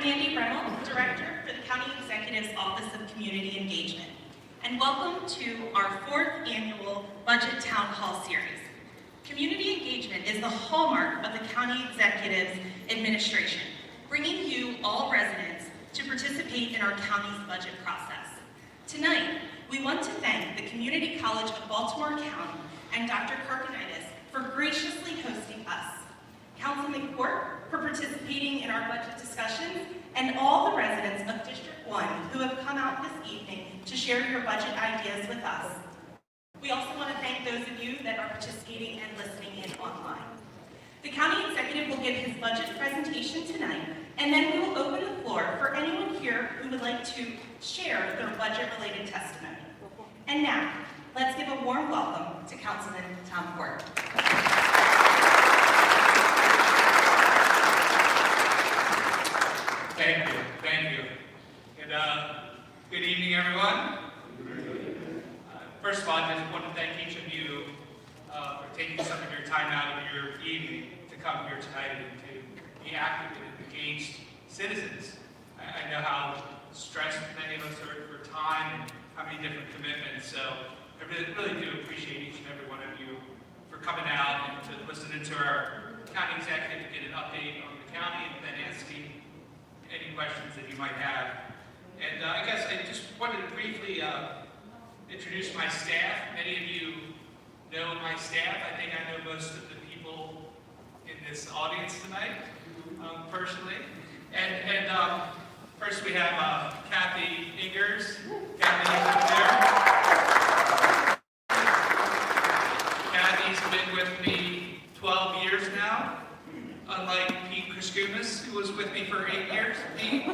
Mandy Reynolds, Director for the County Executive's Office of Community Engagement, and welcome to our 4th annual Budget Town Hall Series. Community engagement is the hallmark of the County Executive's administration, bringing you, all residents, to participate in our county's budget process. Tonight, we want to thank the Community College of Baltimore County and Dr. Karkanitis for graciously hosting us, Councilman Court for participating in our budget discussions, and all the residents of District 1 who have come out this evening to share your budget ideas with us. We also want to thank those of you that are participating and listening in online. The County Executive will give his budget presentation tonight, and then we will open the floor for anyone here who would like to share their budget-related testimony. And now, let's give a warm welcome to Councilman Tom Court. Thank you. And good evening, everyone. First of all, I just want to thank each of you for taking some of your time out of your evening to come here tonight and to be active and engaged citizens. I know how stressed many of us are for time and how many different commitments, so I really do appreciate each and every one of you for coming out and to listen to our county executive to get an update on the county and then asking any questions that you might have. And I guess I just wanted to briefly introduce my staff. Many of you know my staff. I think I know most of the people in this audience tonight, personally. And first we have Kathy Ingers. Kathy is there. Kathy's been with me 12 years now, unlike Pete Kriskumis, who was with me for 8 years. Pete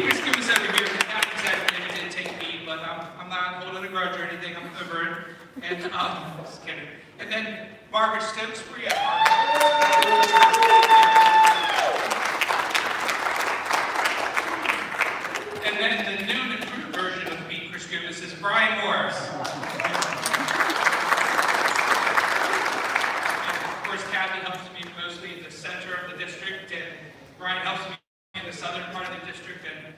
Kriskumis every year, the county executive didn't take me, but I'm not holding a grudge or anything. I'm over it. And just kidding. And then Margaret Stokes, where you at, And then the new and improved version of Pete Kriskumis is Brian Morris. Kathy helps me mostly in the center of the district, and Brian helps me in the southern part of the district, and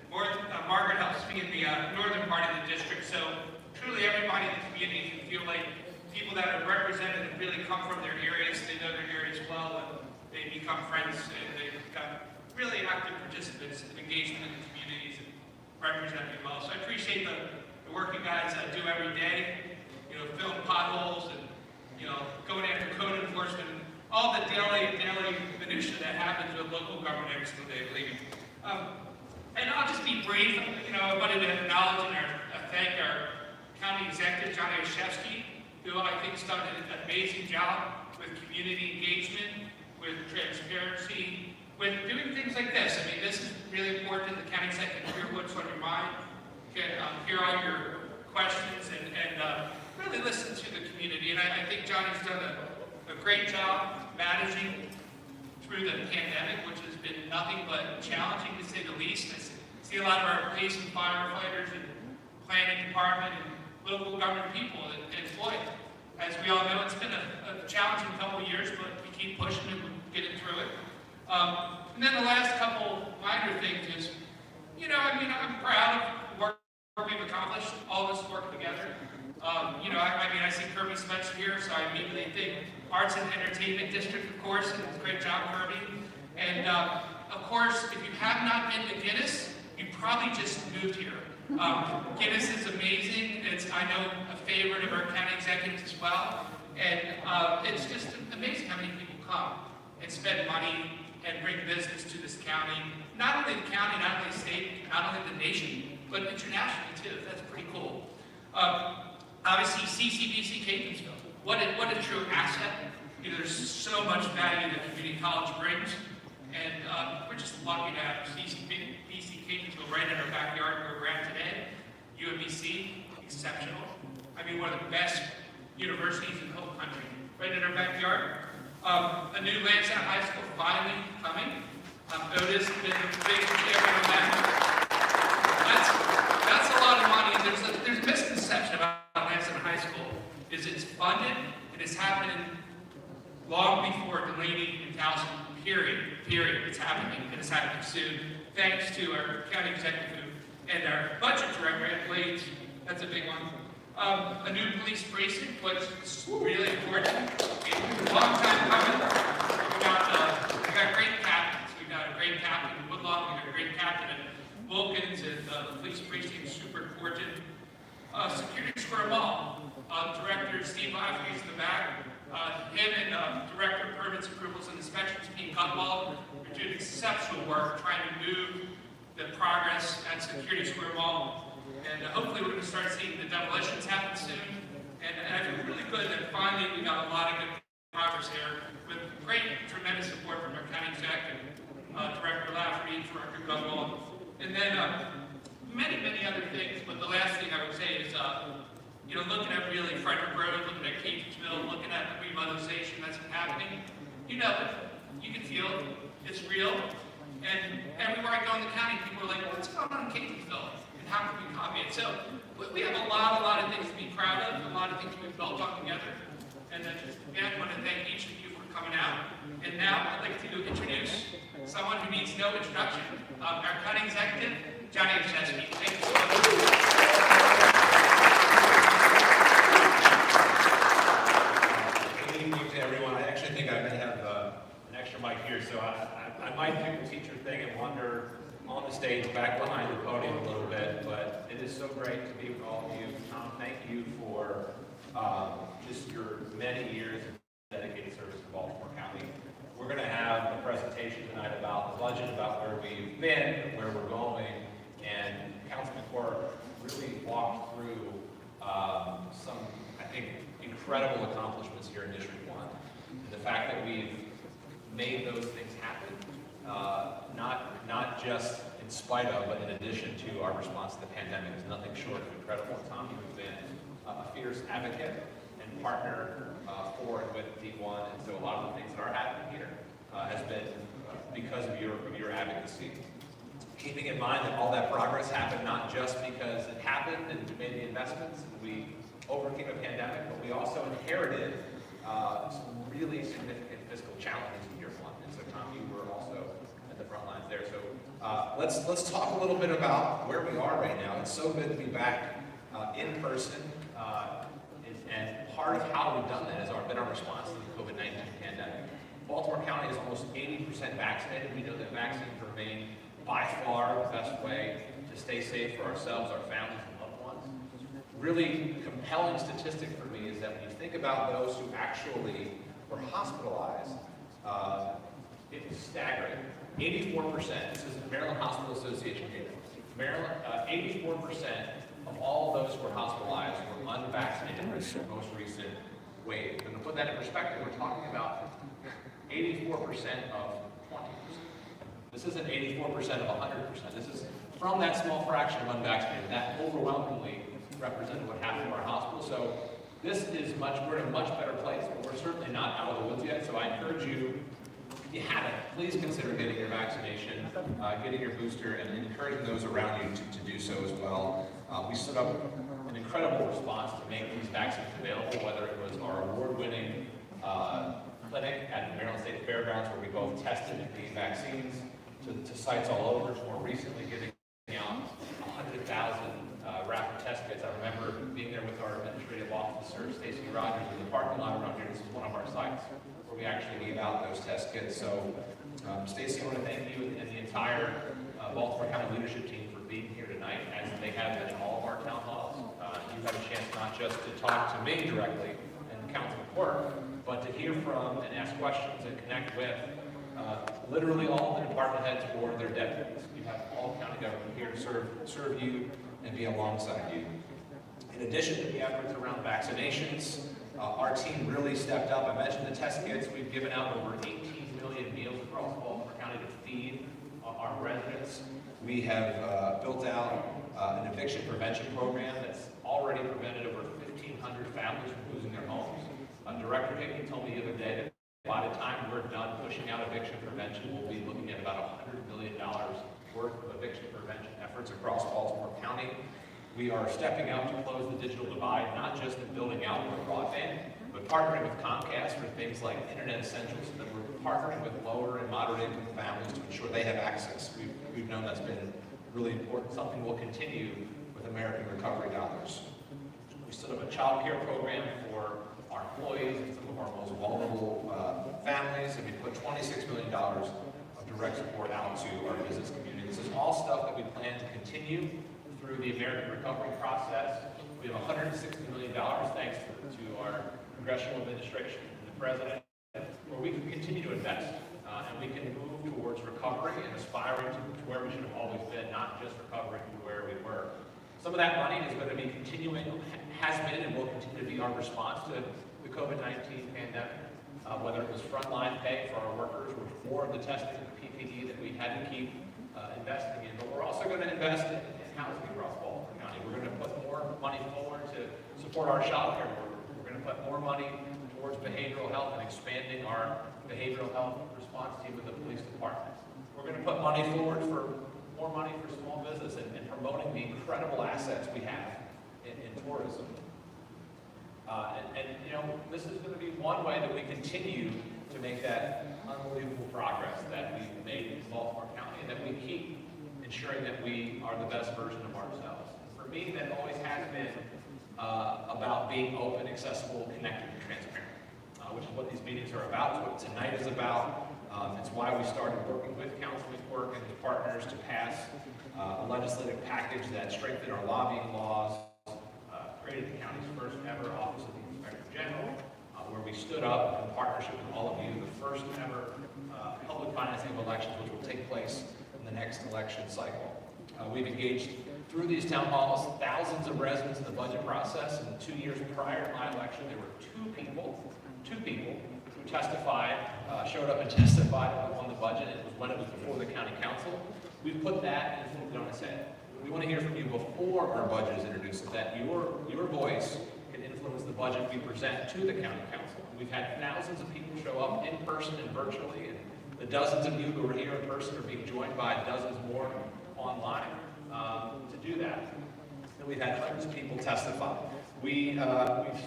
Margaret helps me in the northern part of the district. So truly everybody in the community can feel like people that are represented and really come from their areas, they know their areas well, and they become friends, and they become really active participants in engagement in the communities and represent me well. So I appreciate the work you guys do every day, filling potholes and, going after code enforcement, and all the daily minutia that happens with local government every single day, believe me. And I'll just be brief. I wanted to acknowledge and thank our county executive, John Oshevsky, who I think has done an amazing job with community engagement, with transparency, with doing things like this. I mean, this is really important. The county executive hear what's on your mind, can hear all your questions, and really listen to the community. And I think John has done a great job managing through the pandemic, which has been nothing but challenging, to say the least. I see a lot of our police and firefighters and planning department and local government people, and boy, as we all know, it's been a challenging couple of years, but we keep pushing and getting through it. And then the last couple minor things is, I'm proud of the work we've accomplished, all of us work together. I see Kirby Spencer here, so I immediately think Arts and Entertainment District, of course, and great job, Kirby. And of course, if you have not been to Guinness, you probably just moved here. Guinness is amazing. It's, I know, a favorite of our county executives as well. And it's just amazing how many people come and spend money and bring business to this county. Not only the county, not only the state, not only the nation, but internationally too. That's pretty cool. Obviously, CCBC Catonsville. What a true asset. There's so much value that community college brings, and we're just lucky to have CCBC Catonsville right in our backyard where we're at today. UMBC, exceptional. I mean, one of the best universities in the whole country, right in our backyard. A new Lansdowne High School finally coming. Otis has been a big champion on that. That's a lot of money. There's a misconception about Lansdowne High School. It's funded, and it's happening long before Delaney and Towson period. It's happening, and it's happening soon. Thanks to our county executive and our budget director, Ed Blades. That's a big one. A new police precinct, which is really important. It's a long time coming. We got great captains. We got a great captain in Woodlawn. We got a great captain in Wilkins, and the police precinct is super important. Security Square Mall. Director Steve Lafferty's in the back. Him and Director of Permits, Approvals, and Inspections, Pete Gutwald, are doing exceptional work trying to move the progress at Security Square Mall. And hopefully we're going to start seeing the demolitions happen soon. And I feel really good that finally we got a lot of good progress here with great, tremendous support from our county exec and Director Lafferty, Director Gutwald. And then many, many other things. But the last thing I would say is, looking at really Frederick Road, looking at Catonsville, looking at the revitalization that's happening, you can feel it. It's real. And everywhere I go in the county, people are like, what's going on in Catonsville? And how can we copy it? So we have a lot of things to be proud of, a lot of things we've built on together. And then, again, I want to thank each of you for coming out. And now I'd like to introduce someone who needs no introduction, our county executive, Johnny Chesky. Thank you so much. Everyone, I actually think I may have an extra mic here, so I might do the teacher thing and wander on the stage back behind the podium a little bit, but it is so great to be with all of you. Tom, thank you for just your many years of dedicated service to Baltimore County. We're going to have a presentation tonight about the budget, about where we've been, where we're going, and Councilman Quirk really walked through some, I think, incredible accomplishments here in District 1. The fact that we've made those things happen, not just in spite of, but in addition to our response to the pandemic, is nothing short of incredible. Tom, you've been a fierce advocate and partner for and with D1, and so a lot of the things that are happening here has been because of your advocacy. Keeping in mind that all that progress happened not just because it happened and we made the investments and we overcame a pandemic, but we also inherited some really significant fiscal challenges in year one. And so, Tom, you were also at the front lines there. So let's talk a little bit about where we are right now. It's so good to be back in person. And part of how we've done that has been our response to the COVID-19 pandemic. Baltimore County is almost 80% vaccinated. We know that vaccines remain by far the best way to stay safe for ourselves, our families, and loved ones. Really compelling statistic for me is that when you think about those who actually were hospitalized, it was staggering. 84%, this is the Maryland Hospital Association data. Maryland, 84% of all those who were hospitalized were unvaccinated in the most recent wave. And to put that in perspective, we're talking about 84% of 20%. This isn't 84% of 100%. This is from that small fraction of unvaccinated. That overwhelmingly represented what happened to our hospital. So this is we're in a much better place, but we're certainly not out of the woods yet. So I encourage you, if you haven't, please consider getting your vaccination, getting your booster, and encouraging those around you to do so as well. We set up an incredible response to make these vaccines available, whether it was our award-winning clinic at the Maryland State Fairgrounds, where we both tested the vaccines, to sites all over, more recently giving out 100,000 rapid test kits. I remember being there with our administrative officer, Stacy Rogers, in the parking lot around here. This is one of our sites where we actually gave out those test kits. So, Stacy, I want to thank you and the entire Baltimore County leadership team for being here tonight, as they have been in all of our town halls. You've had a chance not just to talk to me directly and Councilman Quirk, but to hear from and ask questions and connect with literally all the department heads or their deputies. You have all county government here to serve you and be alongside you. In addition to the efforts around vaccinations, our team really stepped up. I mentioned the test kits. We've given out over 18 million meals across Baltimore County to feed our residents. We have built out an eviction prevention program that's already prevented over 1,500 families from losing their homes. Director Hickey told me the other day that by the time we're done pushing out eviction prevention, we'll be looking at about $100 million worth of eviction prevention efforts across Baltimore County. We are stepping out to close the digital divide, not just in building out more broadband, but partnering with Comcast for things like internet essentials, and then we're partnering with lower and moderate income families to ensure they have access. We've known that's been really important, something we'll continue with American Recovery Dollars. We stood up a child care program for our employees and some of our most vulnerable families, and we put $26 million of direct support out to our business community. This is all stuff that we plan to continue through the American recovery process. We have $160 million, thanks to our congressional administration and the president, where we can continue to invest, and we can move towards recovery and aspiring to where we should have always been, not just recovering to where we were. Some of that money is going to be continuing, has been and will continue to be our response to the COVID-19 pandemic, whether it was frontline pay for our workers, or more of the testing and the PPE that we had to keep investing in. But we're also going to invest in housing across Baltimore County. We're going to put more money forward to support our child care workers. We're going to put more money towards behavioral health and expanding our behavioral health response team with the police department. We're going to put money forward for more money for small business and promoting the incredible assets we have in tourism. And you know, this is going to be one way that we continue to make that unbelievable progress that we've made in Baltimore County, and that we keep ensuring that we are the best version of ourselves. For me, that always has been about being open, accessible, connected, and transparent, which is what these meetings are about. It's what tonight is about. It's why we started working with Councilman Quirk and his partners to pass a legislative package that strengthened our lobbying laws, created the county's first ever Office of the Inspector General, where we stood up in partnership with all of you, the first ever public financing of elections, which will take place in the next election cycle. We've engaged through these town halls thousands of residents in the budget process. And 2 years prior to my election, there were two people who testified, showed up and testified on the budget. It was when it was before the county council. We've put that in the said. We want to hear from you before our budget is introduced, so that your voice can influence the budget we present to the county council. We've had thousands of people show up in person and virtually, and the dozens of you who are here in person are being joined by dozens more online to do that. And we've had hundreds of people testify. We've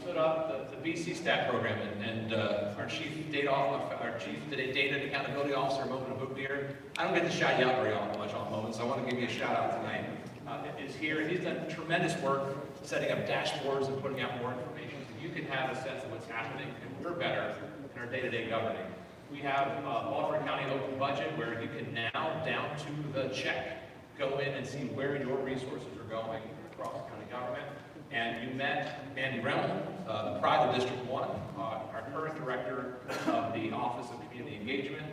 stood up the BC STAT program, and our chief data and accountability officer, Moment Abukdir. I don't get to shout you out very much on moments, so I want to give you a shout out tonight. Is here, and he's done tremendous work setting up dashboards and putting out more information so you can have a sense of what's happening, and we're better in our day-to-day governing. We have Baltimore County Open Budget, where you can now, down to the check, go in and see where your resources are going across county government. And you met Andy Remmel, the pride of District 1, our current director of the Office of Community Engagement,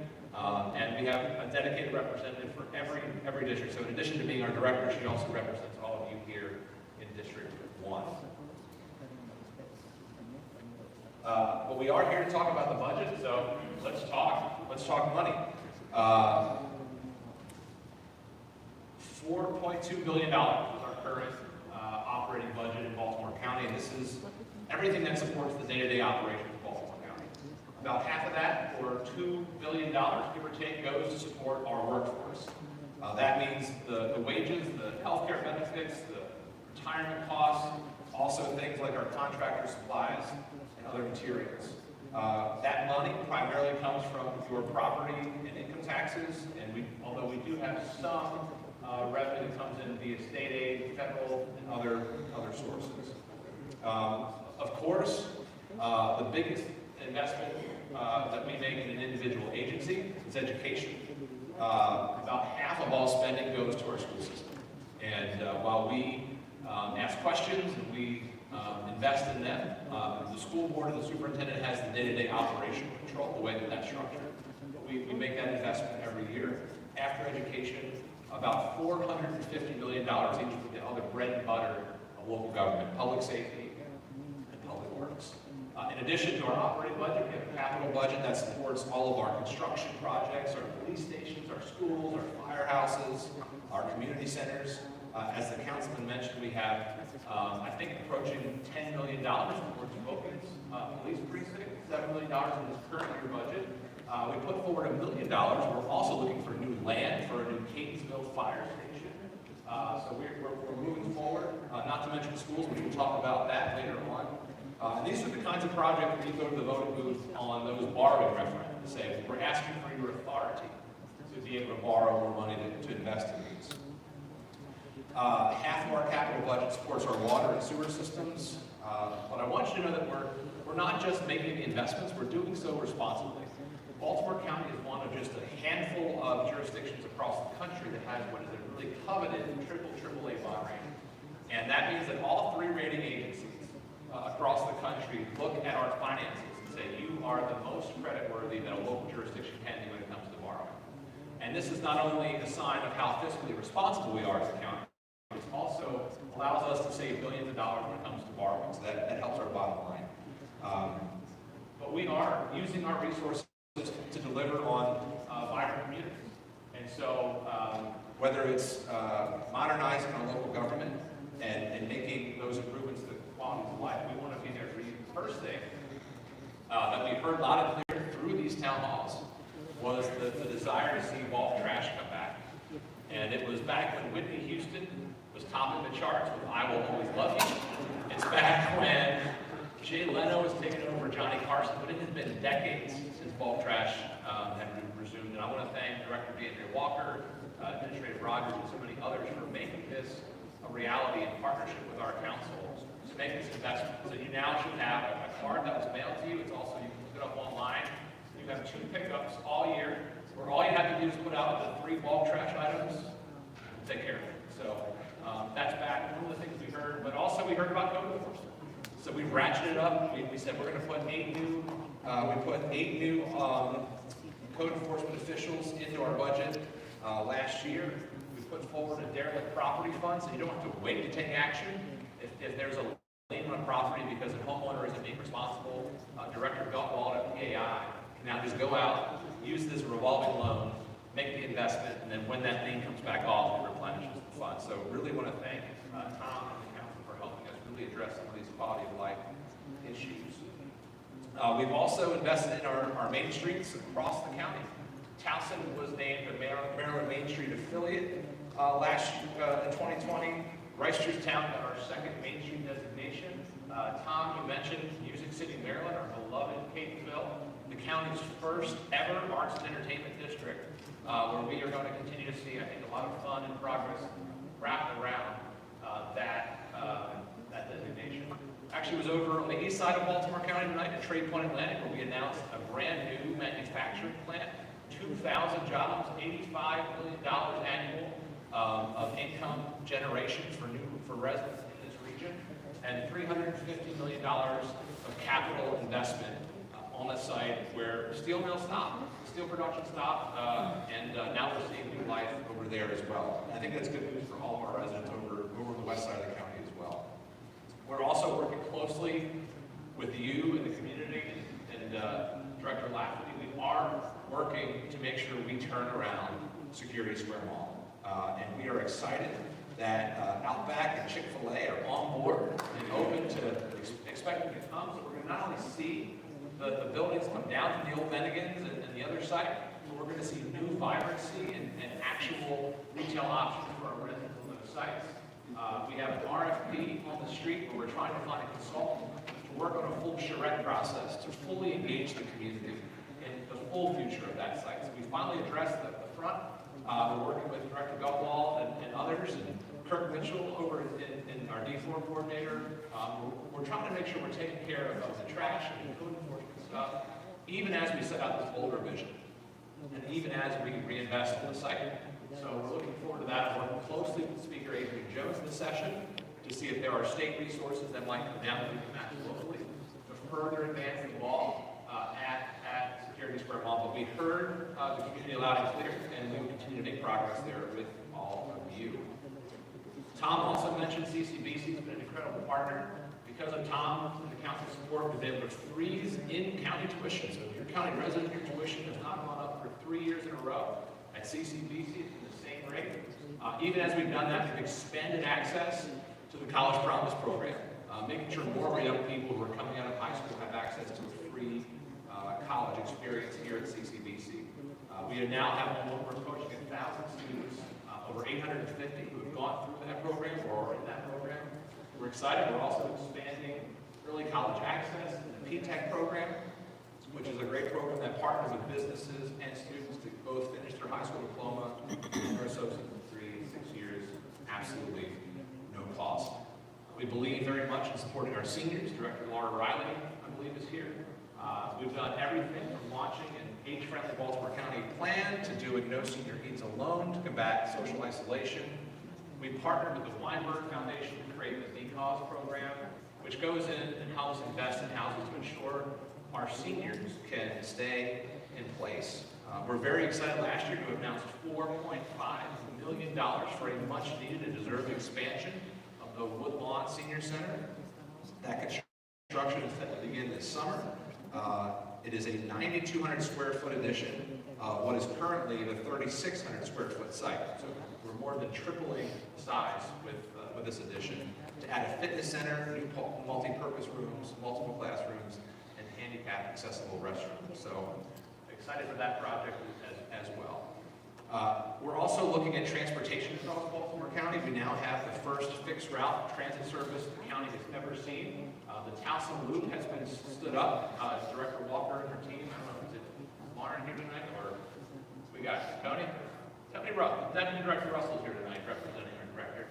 and we have a dedicated representative for every district. So in addition to being our director, she also represents all of you here in District 1. But we are here to talk about the budget, so let's talk money. $4.2 billion is our current operating budget in Baltimore County, and this is everything that supports the day-to-day operations of Baltimore County. About half of that, or $2 billion, give or take, goes to support our workforce. That means the wages, the healthcare benefits, the retirement costs, also things like our contractor supplies and other materials. That money primarily comes from your property and income taxes, and although we do have some revenue that comes in via state aid, federal, and other sources. Of course, the biggest investment that we make in an individual agency is education. About half of all spending goes to our school system. And while we ask questions and we invest in them, the school board and the superintendent has the day-to-day operational control, the way that that's structured. But we make that investment every year. After education, about $450 million each with the other bread and butter of local government, public safety and public works. In addition to our operating budget, we have a capital budget that supports all of our construction projects, our police stations, our schools, our firehouses, our community centers. As the councilman mentioned, we have, I think, approaching $10 million towards Wilkins Police Precinct, $7 million in this current year budget. We put forward $1 million. We're also looking for new land for a new Catonsville fire station. So we're moving forward, not to mention schools, which we'll talk about that later on. And these are the kinds of projects where you go to the voting booth on those borrowing referendums and say, we're asking for your authority to be able to borrow more money to invest in these. Half of our capital budget supports our water and sewer systems. But I want you to know that we're not just making the investments, we're doing so responsibly. Baltimore County is one of just a handful of jurisdictions across the country that has what is a really coveted AAA bond rating. And that means that all 3 rating agencies across the country look at our finances and say, you are the most creditworthy that a local jurisdiction can be when it comes to borrowing. And this is not only a sign of how fiscally responsible we are as a county, it also allows us to save billions of dollars when it comes to borrowing, so that helps our bottom line. But we are using our resources to deliver on vibrant communities. And so whether it's modernizing our local government and making those improvements to the quality of life, we want to be there for you. The first thing that we heard loud and clear through these town halls was the desire to see bulk trash come back. And it was back when Whitney Houston was topping the charts with I Will Always Love You. It's back when Jay Leno was taking over Johnny Carson, but it has been decades since bulk trash had resumed. And I want to thank Director DeAndre Walker, Administrator Rogers, and so many others for making this a reality in partnership with our council to make this investment. So you now should have a card that was mailed to you. It's also, you can look it up online. You have 2 pickups all year, where all you have to do is put out the 3 bulk trash items and take care of it. So that's back. One of the things we heard, but also we heard about code enforcement. So we ratcheted up. We said we're going to put 8 new. We put 8 new code enforcement officials into our budget last year. We put forward a derelict property fund, so you don't have to wait to take action. If there's a lien on a property because the homeowner isn't being responsible, Director Beltwald at PAI can now just go out, use this revolving loan, make the investment, and then when that lien comes back off, it replenishes the fund. So really want to thank Tom and the council for helping us really address some of these quality of life issues. We've also invested in our main streets across the county. Towson was named a Maryland Main Street affiliate last year in 2020. Rice Street Town got our 2nd Main Street designation. Tom, you mentioned Music City, Maryland, our beloved Catonsville, the county's first ever arts and entertainment district, where we are going to continue to see, I think, a lot of fun and progress wrapped around that designation. Actually, was over on the east side of Baltimore County tonight at Trade Point Atlantic, where we announced a brand new manufacturing plant, 2,000 jobs, $85 million annual of income generation for residents in this region, and $350 million of capital investment on a site where steel mills stopped, steel production stopped, and now we're seeing new life over there as well. And I think that's good news for all of our residents over the west side of the county as well. We're also working closely with you and the community and Director Lafferty. We are working to make sure we turn around Security Square Mall. And we are excited that Outback and Chick-fil-A are on board and open to expecting to come. So we're going to not only see the buildings come down from the old Bennigan's and the other site, but we're going to see new vibrancy and actual retail options for our residents on those sites. We have an RFP on the street where we're trying to find a consultant to work on a full charrette process to fully engage the community in the full future of that site. So we finally addressed the front. We're working with Director Beltwald and others, and Kirk Mitchell over in our D4 coordinator. We're trying to make sure we're taking care of the trash and the code enforcement stuff, even as we set out this bolder vision, and even as we reinvest in the site. So we're looking forward to that. We're working closely with Speaker Adrian Jones this session to see if there are state resources that might come down that we can match locally to further advance the ball at Security Square Mall. But we heard the community loud and clear, and we will continue to make progress there with all of you. Tom also mentioned CCBC has been an incredible partner. Because of Tom and the council's support, we've been able to freeze in-county tuition. So if you're a county resident, your tuition has not gone up for 3 years in a row. At CCBC, it's been the same rate. Even as we've done that, we've expanded access to the College Promise program, making sure more young people who are coming out of high school have access to a free college experience here at CCBC. We now have we're approaching 1,000 students, over 850 who have gone through that program or are in that program. We're excited. We're also expanding early college access, and the P-Tech program, which is a great program that partners with businesses and students to both finish their high school diploma and their associate degree in 6 years, absolutely no cost. We believe very much in supporting our seniors. Director Laura Riley, I believe, is here. We've done everything from launching an age-friendly Baltimore County plan to doing no senior needs alone to combat social isolation. We partnered with the Weinberg Foundation to create the DCAUSE program, which goes in and helps invest in houses to ensure our seniors can stay in place. We're very excited last year to announce $4.5 million for a much-needed and deserved expansion of the Woodlawn Senior Center. That construction is set to begin this summer. It is a 9,200 square foot addition of what is currently the 3,600 square foot site. So we're more than tripling the size with this addition to add a fitness center, new multi-purpose rooms, multiple classrooms, and handicap accessible restrooms. So excited for that project as well. We're also looking at transportation across Baltimore County. We now have the first fixed route transit service the county has ever seen. The Towson Loop has been stood up. Director Walker and her team, I don't know, is it Lauren here tonight, or we got Tony? Deputy Director Russell's here tonight representing our director.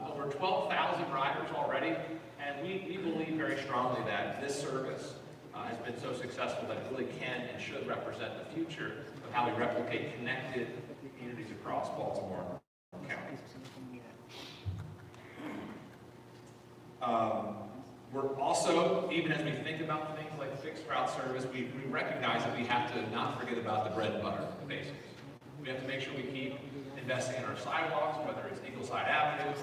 Over 12,000 riders already, and we believe very strongly that this service has been so successful that it really can and should represent the future of how we replicate connected communities across Baltimore County. We're also, even as we think about things like fixed route service, we recognize that we have to not forget about the bread and butter, the basics. We have to make sure we keep investing in our sidewalks, whether it's Eagleside Avenue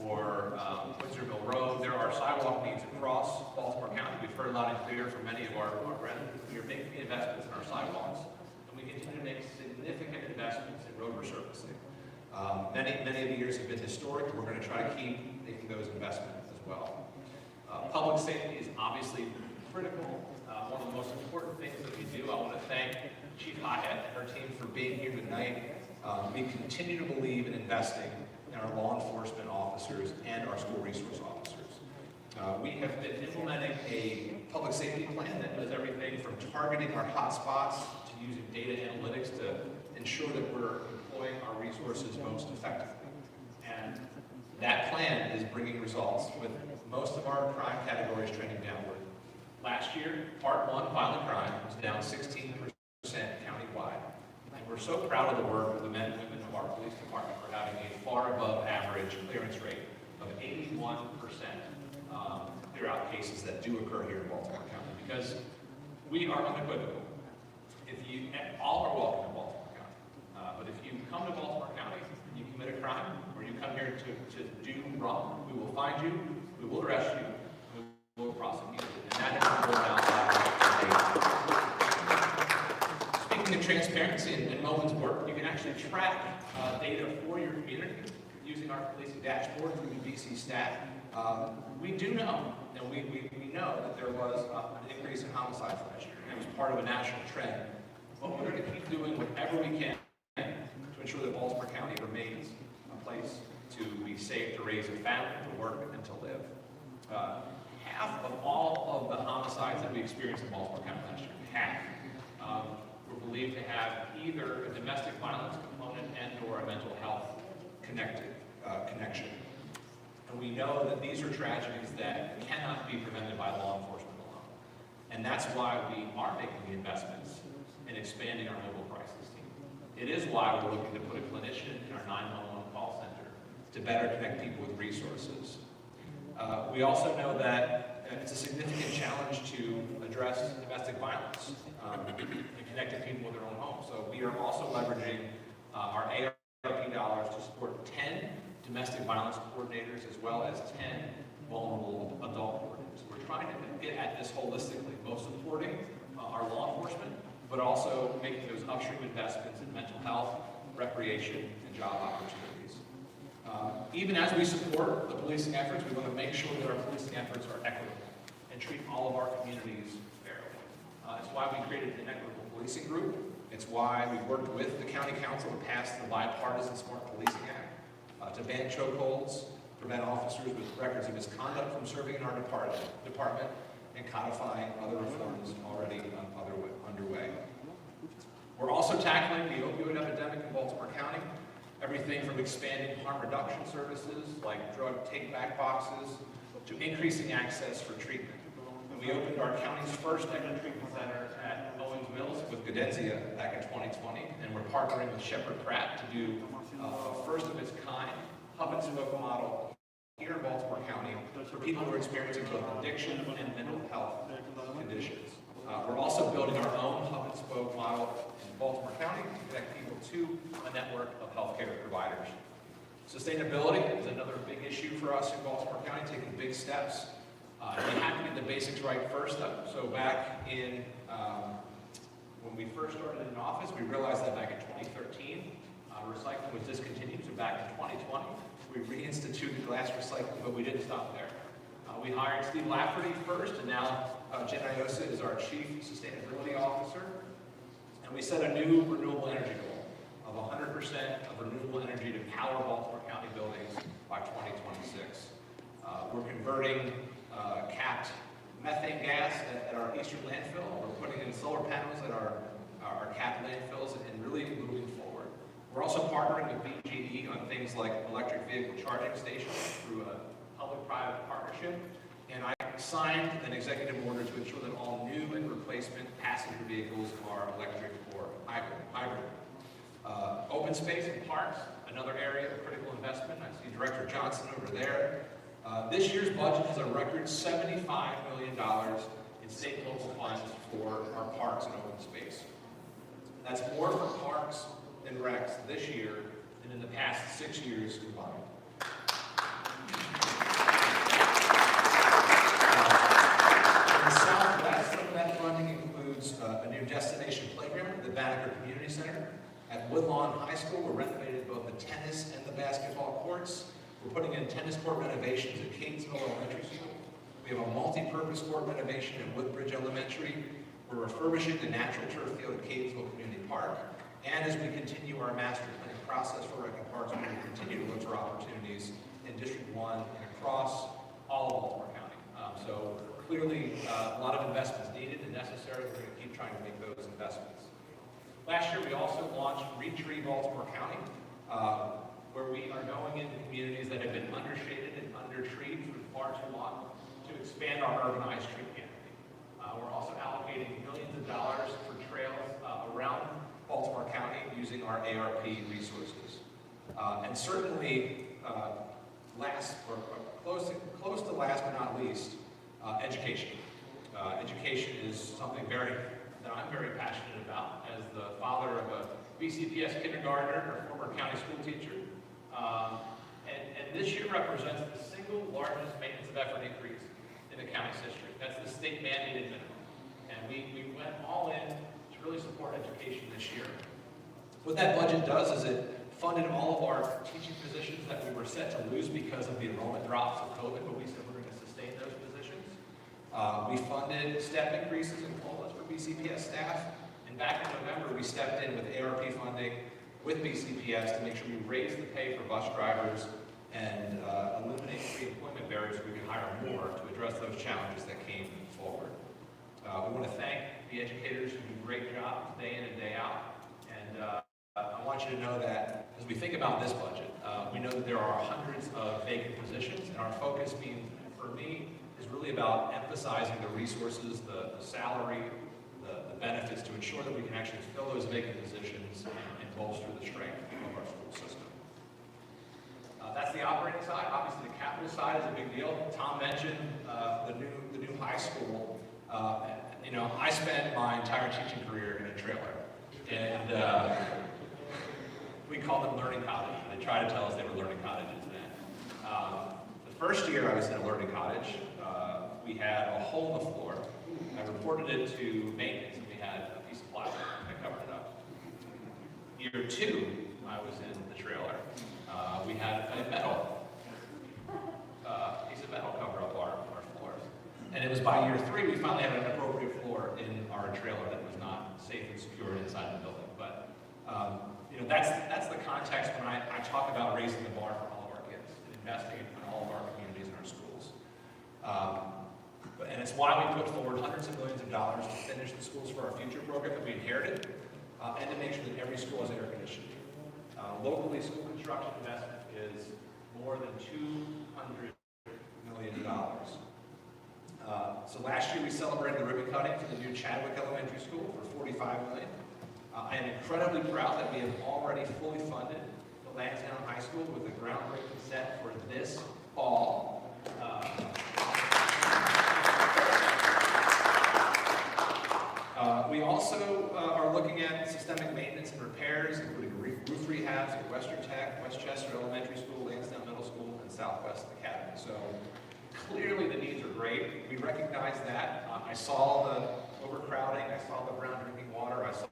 or Windsor Mill Road. There are sidewalk needs across Baltimore County. We've heard loud and clear from many of our residents. We are making investments in our sidewalks, and we continue to make significant investments in road resurfacing. Many of the years have been historic, and we're going to try to keep making those investments as well. Public safety is obviously critical. One of the most important things that we do. I want to thank Chief Hothead and her team for being here tonight. We continue to believe in investing in our law enforcement officers and our school resource officers. We have been implementing a public safety plan that does everything from targeting our hotspots to using data analytics to ensure that we're employing our resources most effectively. And that plan is bringing results with most of our crime categories trending downward. Last year, Part 1 violent crime was down 16% countywide. And we're so proud of the work of the men and women of our police department for having a far above average clearance rate of 81% throughout cases that do occur here in Baltimore County, because we are unequivocal. All are welcome in Baltimore County, but if you come to Baltimore County and you commit a crime, or you come here to do wrong, we will find you, we will arrest you, we will prosecute you. And that has been rolled out. Speaking of transparency and Moen's work, you can actually track data for your community using our policing dashboard through the DC stat. We do know, and we know that there was an increase in homicides last year. It was part of a national trend. But we're going to keep doing whatever we can to ensure that Baltimore County remains a place to be safe, to raise a family, to work, and to live. Half of all of the homicides that we experienced in Baltimore County last year, half, were believed to have either a domestic violence component and or a mental health connection. And we know that these are tragedies that cannot be prevented by law enforcement alone. And that's why we are making the investments in expanding our mobile crisis team. It is why we're looking to put a clinician in our 911 call center to better connect people with resources. We also know that it's a significant challenge to address domestic violence and connecting people with their own homes. So we are also leveraging our ARP dollars to support 10 domestic violence coordinators as well as 10 vulnerable adult coordinators. We're trying to get at this holistically, both supporting our law enforcement, but also making those upstream investments in mental health, recreation, and job opportunities. Even as we support the policing efforts, we want to make sure that our policing efforts are equitable and treat all of our communities fairly. It's why we created an equitable policing group. It's why we worked with the county council to pass the bipartisan Smart Policing Act, to ban chokeholds, prevent officers with records of misconduct from serving in our department, and codifying other reforms already underway. We're also tackling the opioid epidemic in Baltimore County, everything from expanding harm reduction services like drug take-back boxes to increasing access for treatment. And we opened our county's first ECHO treatment center at Owens Mills with Gadenzia back in 2020, and we're partnering with Shepherd Pratt to do a first of its kind hub and spoke model here in Baltimore County for people who are experiencing both addiction and mental health conditions. We're also building our own hub and spoke model in Baltimore County to connect people to a network of healthcare providers. Sustainability is another big issue for us in Baltimore County, taking big steps. We have to get the basics right first up. So back in, when we first started in office, we realized that back in 2013, recycling was discontinued. So back in 2020, we reinstituted glass recycling, but we didn't stop there. We hired Steve Lafferty first, and now Jen Iosa is our Chief Sustainability Officer. And we set a new renewable energy goal of 100% of renewable energy to power Baltimore County buildings by 2026. We're converting capped methane gas at our eastern landfill. We're putting in solar panels at our capped landfills and really moving forward. We're also partnering with BGE on things like electric vehicle charging stations through a public-private partnership. And I signed an executive order to ensure that all new and replacement passenger vehicles are electric or hybrid. Open space and parks, another area of critical investment. I see Director Johnson over there. This year's budget has a record $75 million in state and local funds for our parks and open space. That's more for parks and recs this year than in the past 6 years combined. In the Southwest, some of that funding includes a new destination playground at the Banneker Community Center. At Woodlawn High School, we're renovating both the tennis and the basketball courts. We're putting in tennis court renovations at Catonsville Elementary School. We have a multi-purpose court renovation at Woodbridge Elementary. We're refurbishing the natural turf field at Catonsville Community Park. And as we continue our master planning process for Rec and Parks, we will continue to look for opportunities in District 1 and across all of Baltimore County. So clearly, a lot of investments needed and necessary. We're going to keep trying to make those investments. Last year, we also launched Retree Baltimore County, where we are going into communities that have been undershaded and undertreed for far too long to expand our urbanized tree canopy. We're also allocating millions of dollars for trails around Baltimore County using our ARP resources. And certainly, close to last but not least, education. Education is something that I'm very passionate about as the father of a BCPS kindergartner, a former county school teacher. And this year represents the single largest maintenance of effort increase in the county's history. That's the state mandated minimum. And we went all in to really support education this year. What that budget does is it funded all of our teaching positions that we were set to lose because of the enrollment drops of COVID, but we said we're going to sustain those positions. We funded step increases in COLAs for BCPS staff. And back in November, we stepped in with ARP funding with BCPS to make sure we raise the pay for bus drivers and eliminate pre-employment barriers so we can hire more to address those challenges that came forward. We want to thank the educators who do a great job day in and day out. And I want you to know that as we think about this budget, we know that there are hundreds of vacant positions, and our focus for me, is really about emphasizing the resources, the salary, the benefits to ensure that we can actually fill those vacant positions and bolster the strength of our school system. That's the operating side. Obviously, the capital side is a big deal. Tom mentioned the new high school. I spent my entire teaching career in a trailer, and we call them learning cottages. They try to tell us they were learning cottages then. The first year I was in a learning cottage, we had a hole in the floor. I reported it to maintenance, and we had a piece of plywood that covered it up. Year 2, I was in the trailer. We had a piece of metal cover up our floors. And it was by year 3 we finally had an appropriate floor in our trailer that was not safe and secure inside the building. But that's the context when I talk about raising the bar for all of our kids and investing in all of our communities and our schools. And it's why we put forward hundreds of millions of dollars to finish the Schools for Our Future program that we inherited, and to make sure that every school has air conditioning. Locally, school construction investment is more than $200 million. So last year we celebrated the ribbon cutting for the new Chadwick Elementary School for $45 million. I am incredibly proud that we have already fully funded the Lansdowne High School with the groundbreaking set for this fall. We also are looking at systemic maintenance and repairs, including roof rehabs at Western Tech, Westchester Elementary School, Lansdowne Middle School, and Southwest Academy. So clearly the needs are great. We recognize that. I saw the overcrowding, I saw the brown drinking water, I saw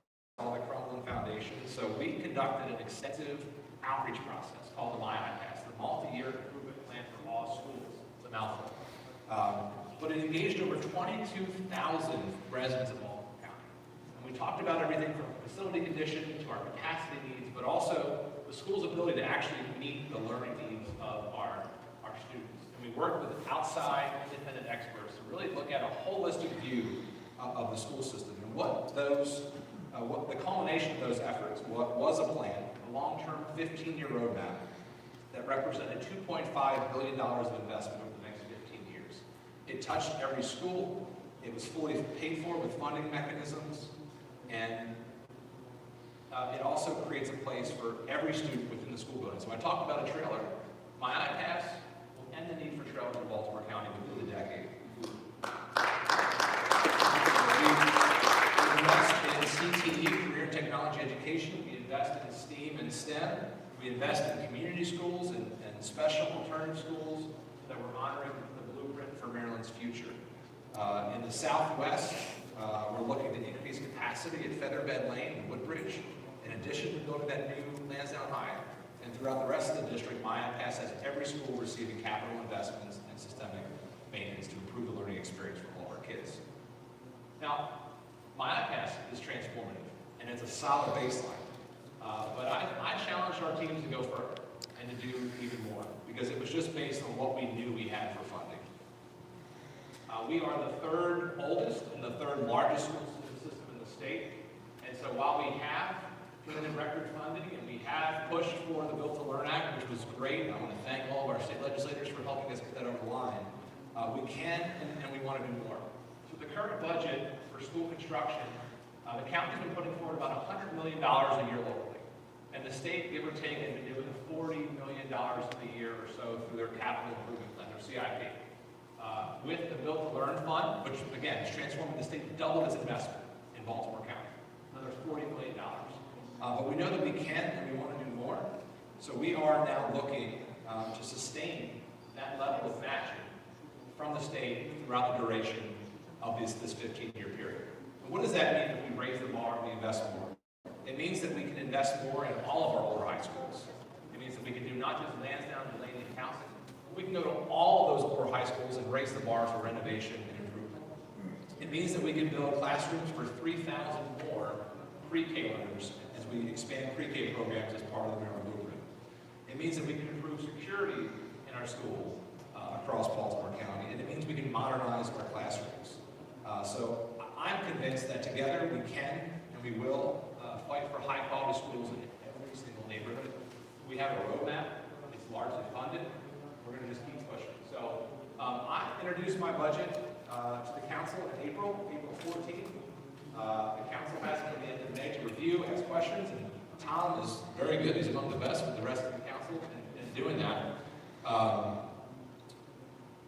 the crumbling foundation. So we conducted an extensive outreach process called the MyIPass, the multi-year improvement plan for all schools. It's a mouthful. But it engaged over 22,000 residents of Baltimore County. And we talked about everything from facility condition to our capacity needs, but also the school's ability to actually meet the learning needs of our students. And we worked with outside independent experts to really look at a holistic view of the school system. And what the culmination of those efforts was a plan, a long-term 15-year roadmap that represented $2.5 billion of investment over the next 15 years. It touched every school. It was fully paid for with funding mechanisms. And it also creates a place for every student within the school building. So I talked about a trailer. MyIPass will end the need for trailers in Baltimore County within the decade. We invest in CTE, career and technology education. We invest in STEAM and STEM. We invest in community schools and special alternative schools that we're honoring the blueprint for Maryland's future. In the Southwest, we're looking to increase capacity at Featherbed Lane and Woodbridge, in addition to building that new Lansdowne High. And throughout the rest of the district, MyIPass has every school receiving capital investments and systemic maintenance to improve the learning experience for all our kids. Now, MyIPass is transformative, and it's a solid baseline. But I challenged our teams to go further and to do even more, because it was just based on what we knew we had for funding. We are the third oldest and the third largest school system in the state. And so while we have committed record funding and we have pushed for the Built to Learn Act, which was great, I want to thank all of our state legislators for helping us get that over the line, we can and we want to do more. So the current budget for school construction, the county's been putting forward about $100 million a year locally. And the state, give or take, has been doing $40 million a year or so through their capital improvement plan, their CIP. With the Built to Learn Fund, which again is transforming the state, doubled its investment in Baltimore County. Another $40 million. But we know that we can and we want to do more. So we are now looking to sustain that level of matching from the state throughout the duration of this 15-year period. And what does that mean if we raise the bar and we invest more? It means that we can invest more in all of our older high schools. It means that we can do not just Lansdowne, Delaney, and Towson. We can go to all of those older high schools and raise the bar for renovation and improvement. It means that we can build classrooms for 3,000 more pre-K learners as we expand pre-K programs as part of the Maryland Blueprint. It means that we can improve security in our schools across Baltimore County, and it means we can modernize our classrooms. So I'm convinced that together we can and we will fight for high-quality schools in every single neighborhood. We have a roadmap. It's largely funded. We're going to just keep pushing. So I introduced my budget to the council in April 14th. The council has until the end of May to review, ask questions, and Tom is very good. He's among the best with the rest of the council in doing that.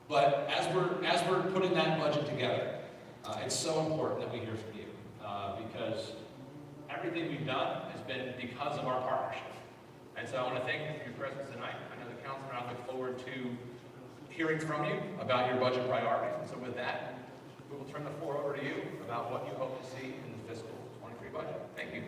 But as we're putting that budget together, it's so important that we hear from you because everything we've done has been because of our partnership. And so I want to thank you for your presence tonight. I know the council and I look forward to hearing from you about your budget priorities. And so with that, we will turn the floor over to you about what you hope to see in the fiscal 23 budget. Thank you.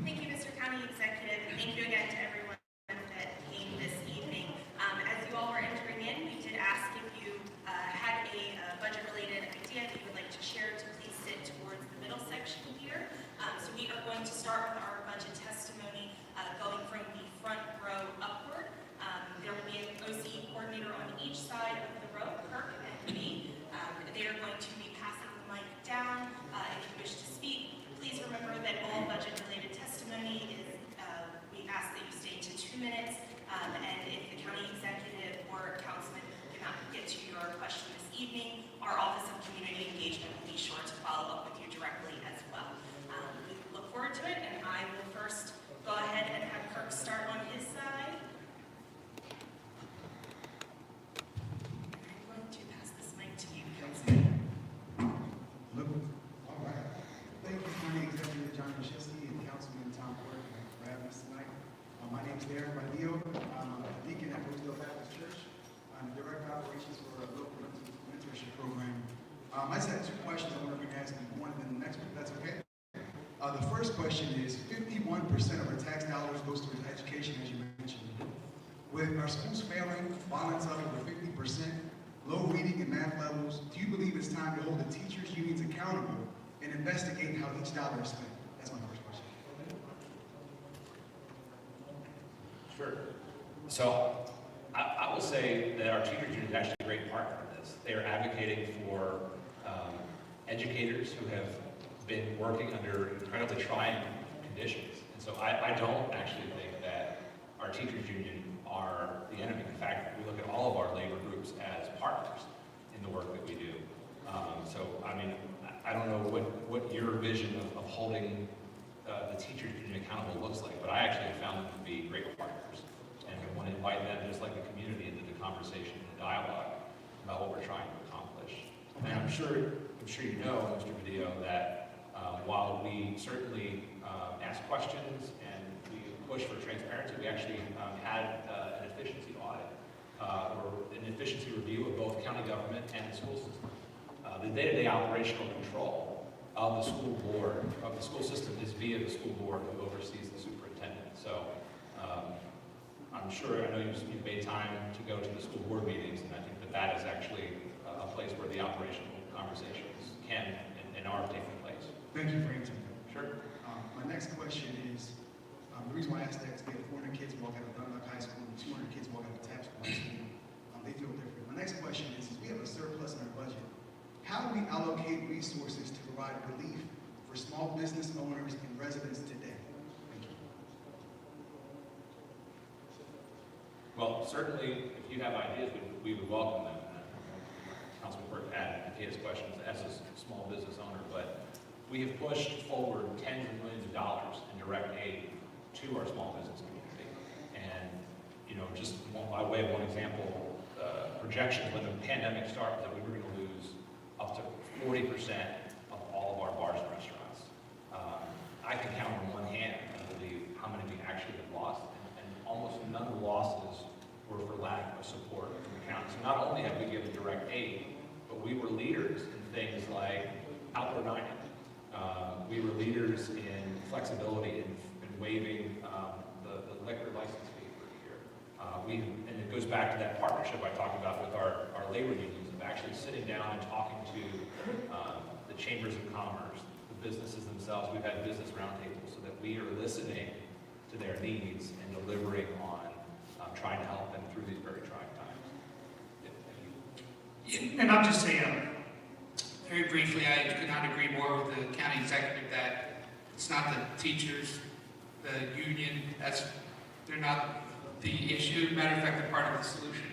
Thank you, Mr. County Executive, and thank you again to everyone that came this evening. As you all were entering in, we did ask if you had a budget-related idea that 2 minutes. And if the county executive or councilman cannot get to your question this evening, our Office of Community Engagement will be sure to follow up with you directly as well. We look forward to it, and I will first go ahead and have Kirk start on his side. I'm going to pass this mic to you, Councilman. All right. Thank you, County Executive John Krasinski and Councilman Tom Porter for having us tonight. My name is Darren Badillo. I'm a deacon at Rosedale Baptist Church. I'm the Director of Operations for a local mentorship program. I just had 2 questions I wonder if we can ask one and then the next one, if that's okay. The first question is, 51% of our tax dollars goes towards education, as you mentioned. With our schools failing, violence up over 50%, low reading and math levels, do you believe it's time to hold the teachers' unions accountable and investigate how each dollar is spent? That's my first question. Sure. So I will say that our teachers union is actually a great partner in this. They are advocating for educators who have been working under incredibly trying conditions. And so I don't actually think that our teachers union are the enemy. In fact, we look at all of our labor groups as partners in the work that we do. So, I mean, I don't know what your vision of holding the teachers union accountable looks like, but I actually have found them to be great partners. And I want to invite them, just like the community, into the conversation and the dialogue about what we're trying to accomplish. And I'm sure you know, Mr. Badillo, that while we certainly ask questions and we push for transparency, we actually had an efficiency audit or an efficiency review of both county government and the school system. The day-to-day operational control of the school board, of the school system, is via the school board who oversees the superintendent. So I'm sure, I know you've made time to go to the school board meetings, and I think that is actually a place where the operational conversations can and are taking place. Thank you for answering that. Sure. My next question is, the reason why I asked that is we have 400 kids walk out of Dunlop High School and 200 kids walk out of Taft High School. They feel different. My next question is we have a surplus in our budget. How do we allocate resources to provide relief for small business owners and residents today? Thank you. Well, certainly, if you have ideas, we would welcome them. Councilman Burke added his questions as a small business owner, but we have pushed forward tens of millions of dollars in direct aid to our small business community. And, you know, just by way of one example, projections when the pandemic started that we were going to lose up to 40% of all of our bars and restaurants. I can count on one hand, I believe, how many we actually have lost, and almost none of the losses were for lack of support from the county. So not only have we given direct aid, but we were leaders in things like outdoor dining. We were leaders in flexibility in waiving the liquor license fee for a year. And it goes back to that partnership I talked about with our labor unions, of actually sitting down and talking to the chambers of commerce, the businesses themselves. We've had business roundtables so that we are listening to their needs and delivering on trying to help them through these very trying times. And I'll just say, very briefly, I could not agree more with the county executive that it's not the teachers, the union, they're not the issue. Matter of fact, they're part of the solution.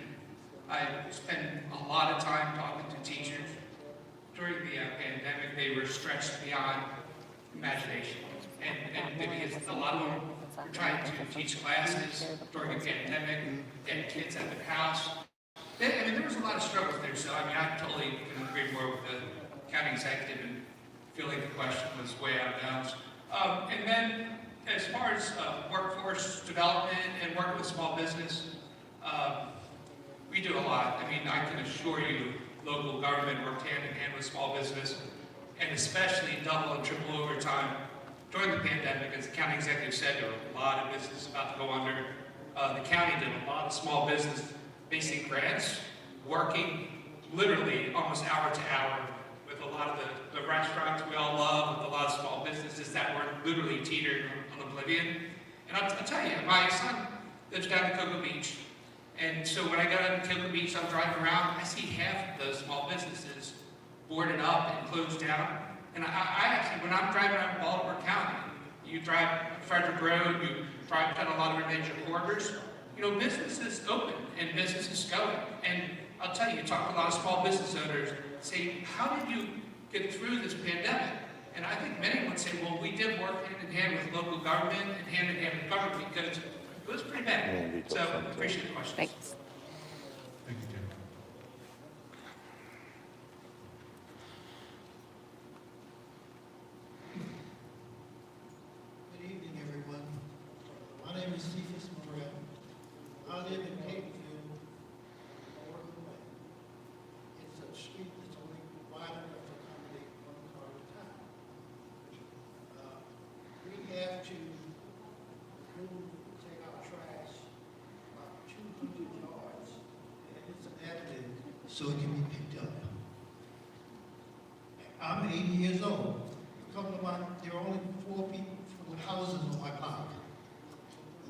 I spent a lot of time talking to teachers. During the pandemic, they were stretched beyond imagination. And because a lot of them were trying to teach classes during the pandemic, get kids at their house. I mean, there was a lot of struggles there, so I mean, I totally can agree more with the county executive and feel like the question was way out of bounds. And then, as far as workforce development and working with small business, we do a lot. I mean, I can assure you, local government worked hand in hand with small business, and especially double and triple overtime during the pandemic. As the county executive said, there were a lot of businesses about to go under. The county did a lot of small business basic grants, working literally almost hour to hour with a lot of the restaurants we all love, with a lot of small businesses that were literally teetered on oblivion. And I'll tell you, my son lives down in Cocoa Beach. And so when I got out to Cocoa Beach, I'm driving around, I see half of those small businesses boarded up and closed down. And I actually, when I'm driving around Baltimore County, you drive Frederick Road, you drive down a lot of our major corridors, you know, business is open and business is going. And I'll tell you, talk to a lot of small business owners, say, how did you get through this pandemic? And I think many would say, well, we did work hand in hand with local government and hand in hand with government because it was pretty bad. So I appreciate the questions. Thanks. Thank you, Jim. Good evening, everyone. My name is Cephas Morel. I live in Capenville, Oregon Way. It's a street that's only wide enough to accommodate one car at a time. We have to take our trash about 200 yards, and it's an avenue, so it can be picked up. I'm 80 years old. A couple of there are only 4 people with houses on my block.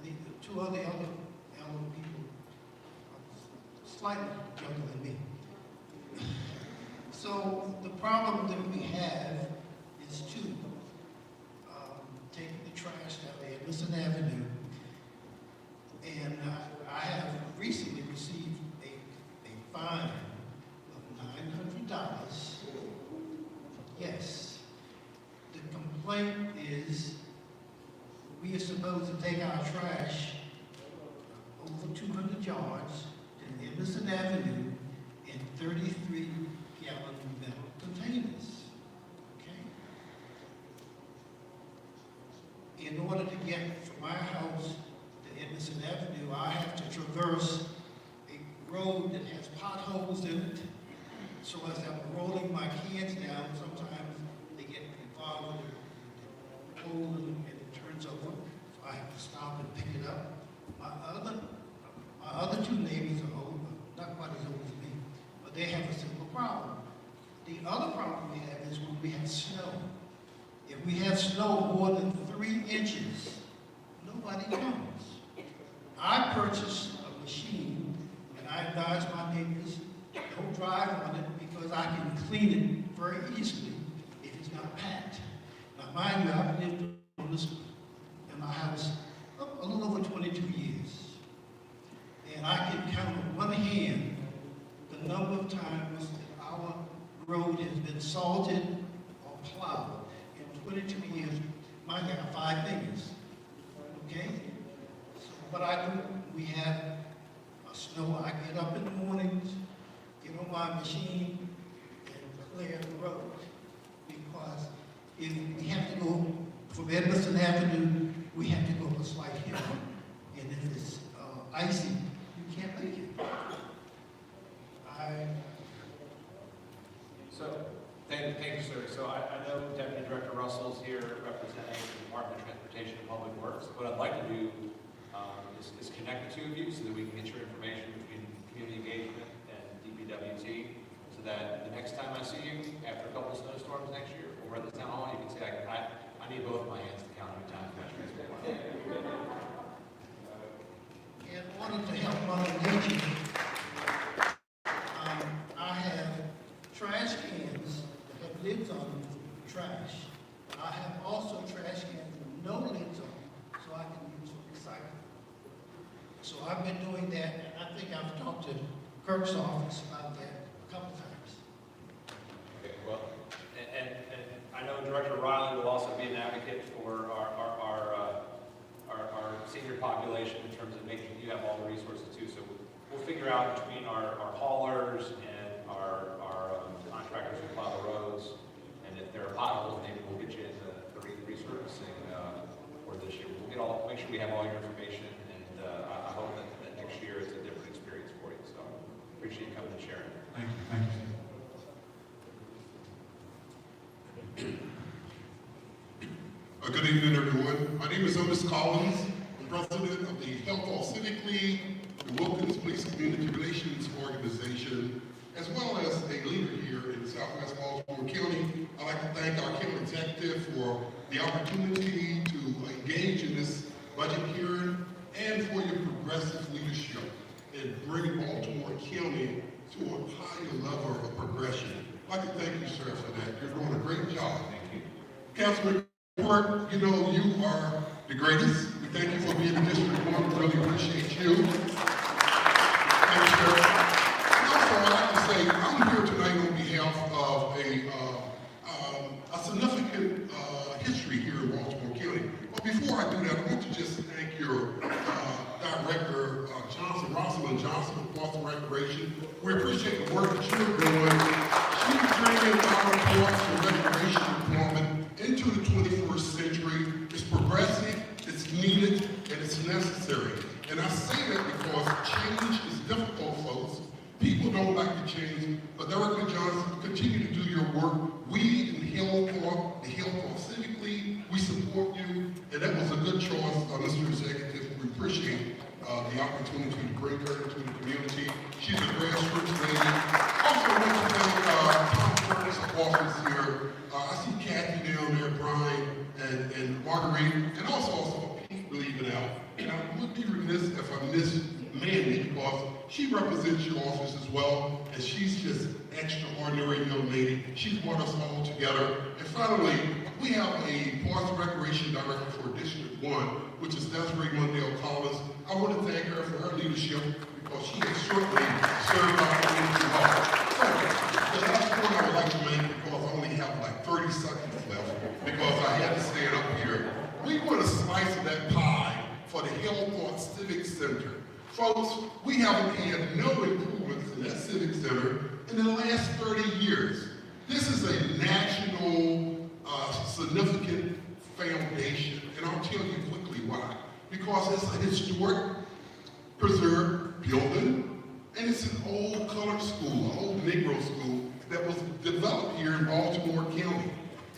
The 2 other elderly people are slightly younger than me. So the problem that we have is taking the trash down there, Listen Avenue, and I have recently received a fine of $900. Yes. The complaint is we are supposed to take our trash over 200 yards to Emerson Avenue in 33-gallon metal containers. Okay? In order to get from my house to Emerson Avenue, I have to traverse a road that has potholes in it. So as I'm rolling my cans down, sometimes they get involved in the hole and it turns over. So I have to stop and pick it up. My other 2 neighbors are old, not quite as old as me, but they have a simple problem. The other problem we have is when we have snow. If we have snow more than 3 inches, nobody comes. I purchased a machine and I advise my neighbors, don't drive on it because I can clean it very easily if it's not packed. Now, mind you, I've lived in my house a little over 22 years. And I can count on one hand the number of times that our road has been salted or plowed. In 22 years, mine got 5 fingers. Okay? So what I do, we have snow. I get up in the mornings, get on my machine, and clear the road. Because if we have to go from Edmondson Avenue, we have to go up a slight hill. And if it's icy, you can't make it. Thank you, sir. So I know Deputy Director Russell's here representing the Department of Transportation and Public Works. What I'd like to do is connect the 2 of you so that we can get your information between community engagement and DPWT, so that the next time I see you, after a couple of snowstorms next year, or at the town hall, you can say, I need both of my hands to count every time I transport. In order to help Mother Nature, I have trash cans that have lids on them for trash. I have also trash cans with no lids on them, so I can use for recycling. So I've been doing that, and I think I've talked to Kirk's office about that a couple times. Okay, well, and I know Director Riley will also be an advocate for our senior population in terms of making you have all the resources too. So we'll figure out between our haulers and our contractors who plow the roads, and if there are potholes, maybe we'll get you into the resurfacing for this year. We'll make sure we have all your information, and I hope that next year it's a different experience for you. So appreciate you coming and sharing. Thank you. Thank you, sir. Good evening, everyone. My name is Otis Collins. I'm president of the Hilltop Civic League, the Wilkins Police Community Relations Organization, as well as a leader here in Southwest Baltimore County. I'd like to thank our county executive for the opportunity to engage in this budget hearing and for your progressive leadership in bringing Baltimore County to a higher level of progression. I'd like to thank you, sir, for that. You're doing a great job. Thank you. Councilman Court, you know, you are the greatest. We thank you for being in District 1. We really appreciate you. Thank you, sir. And also, I'd like to say, I'm here tonight on behalf of a significant history here in Baltimore County. But before I do that, I want to just thank your director, Rosalind Johnson of Boston Recreation. We appreciate the work that you're doing. She's bringing our parks and recreation department into the 21st century. It's progressive, it's needed, and it's necessary. And I say that because change is difficult, folks. People don't like to change, but Director Johnson, continue to do your work. We in Hilltop, the Hilltop Civic League, we support you, and that was a good choice, Mr. Executive. We appreciate the opportunity to bring her into the community. She's a grassroots lady. Also, I want to thank Tom Curtis' office here. I see Kathy down there, Brian, and Marguerite, and also Pete leaving out. And I would be remiss if I missed Mandy, because she represents your office as well, and she's just extraordinary young lady. She's brought us all together. And finally, we have a Parks and Recreation Director for District 1, which is Desiree Mundell Collins. I want to thank her for her leadership, because she has certainly served our community well. So, the last point I would like to make, because I only have like 30 seconds left, because I had to stand up here. We want a slice of that pie for the Hilltop Civic Center. Folks, we haven't had no improvements in that Civic Center in the last 30 years. This is a national significant foundation, and I'll tell you quickly why. Because it's a historic, preserved building, and it's an old colored school, an old Negro school that was developed here in Baltimore County.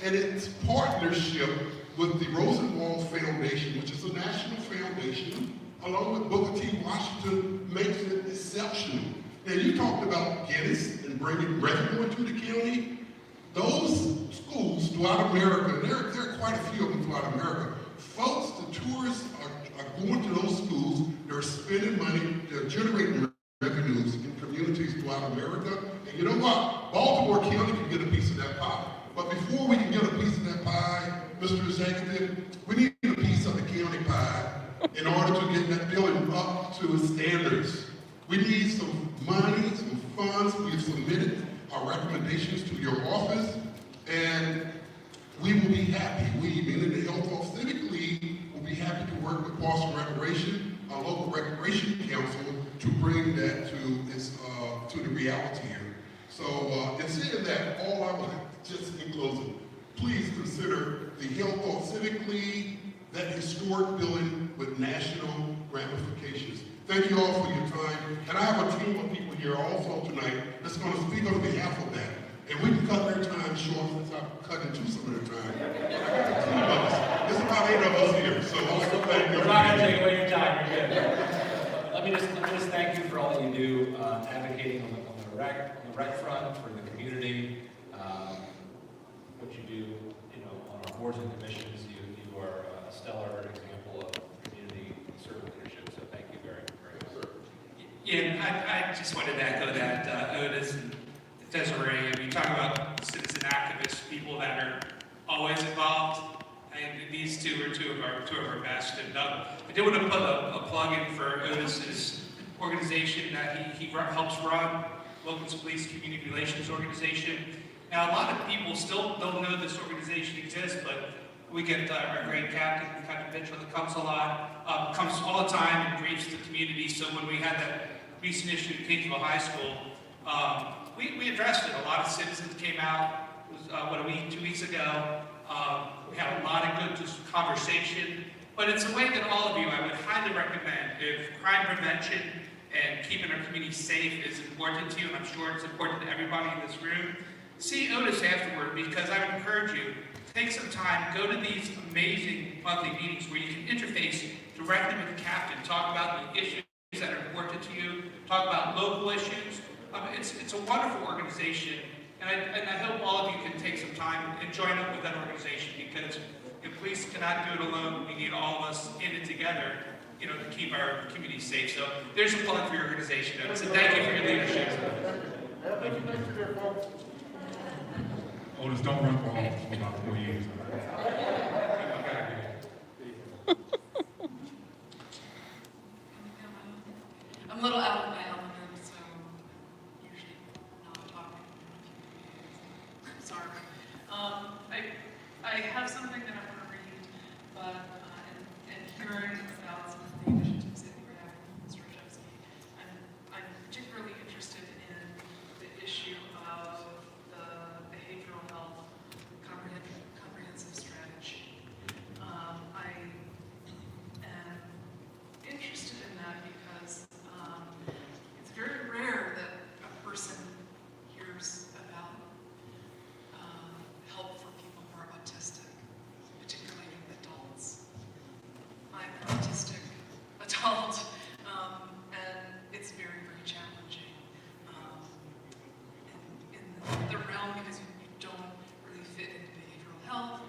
And its partnership with the Rosenwald Foundation, which is a national foundation, along with Booker T. Washington, makes it exceptional. Now, you talked about Guinness and bringing revenue into the county. Those schools throughout America, there are quite a few of them throughout America. Folks, the tourists are going to those schools, they're spending money, they're generating revenues in communities throughout America. And you know what? Baltimore County can get a piece of that pie. But before we can get a piece of that pie, Mr. Executive, we need a piece of the county pie in order to get that building up to its standards. We need some money, some funds. We've submitted our recommendations to your office, and we will be happy. We, meaning the Hilltop Civic League, will be happy to work with Parks and Recreation, our local recreation council, to bring that to the reality here. So, in saying that, all I would just in closing, please consider the Hilltop Civic League, that historic building with national ramifications. Thank you all for your time. And I have a team of people here also tonight that's going to speak on behalf of that. And we can cut their time short since I've cut into some of their time. I got a team of us. There's about 8 of us here. So I'll thank you. We're not going to take away your time. You're good. Let me just thank you for all that you do, advocating on the rec front for the community. What you do, on our boards and commissions. You are a stellar example of community servant leadership. So thank you very, very much, sir. Yeah, I just wanted to echo that, Otis and Desiree. I mean, talk about citizen activists, people that are always involved, and these two are two of our best. And I did want to put a plug in for Otis's organization that he helps run, Wilkins Police Community Relations Organization. Now, a lot of people still don't know this organization exists, but we get our great captain, Captain Mitchell, that comes a lot, comes all the time and briefs the community. So when we had that recent issue at Kingsville High School, we addressed it. A lot of citizens came out, it was, a week, 2 weeks ago. We had a lot of good conversation, but it's a way that all of you, I would highly recommend, if crime prevention and keeping our community safe is important to you, and I'm sure it's important to everybody in this room, see Otis afterward, because I would encourage you, take some time, go to these amazing monthly meetings where you can interface directly with the captain, talk about the issues that are important to you, talk about local issues. It's a wonderful organization, and I hope all of you can take some time and join up with that organization, because if police cannot do it alone, we need all of us in it together, to keep our community safe. So there's a plug for your organization, Otis, and thank you for your leadership. Thank you. Otis, don't run for office for about 4 years. I'm a little out of my element, so usually not talking. Sorry. I have something that I want to read, but and hearing about some of the initiatives that we're having with Mr. Shevsky, I'm particularly interested in the issue of the behavioral health comprehensive strategy. I am interested in that because it's very rare that a person hears about help for people who are autistic, particularly adults. I'm an autistic adult, and it's very, very challenging in the realm because you don't really fit into behavioral health,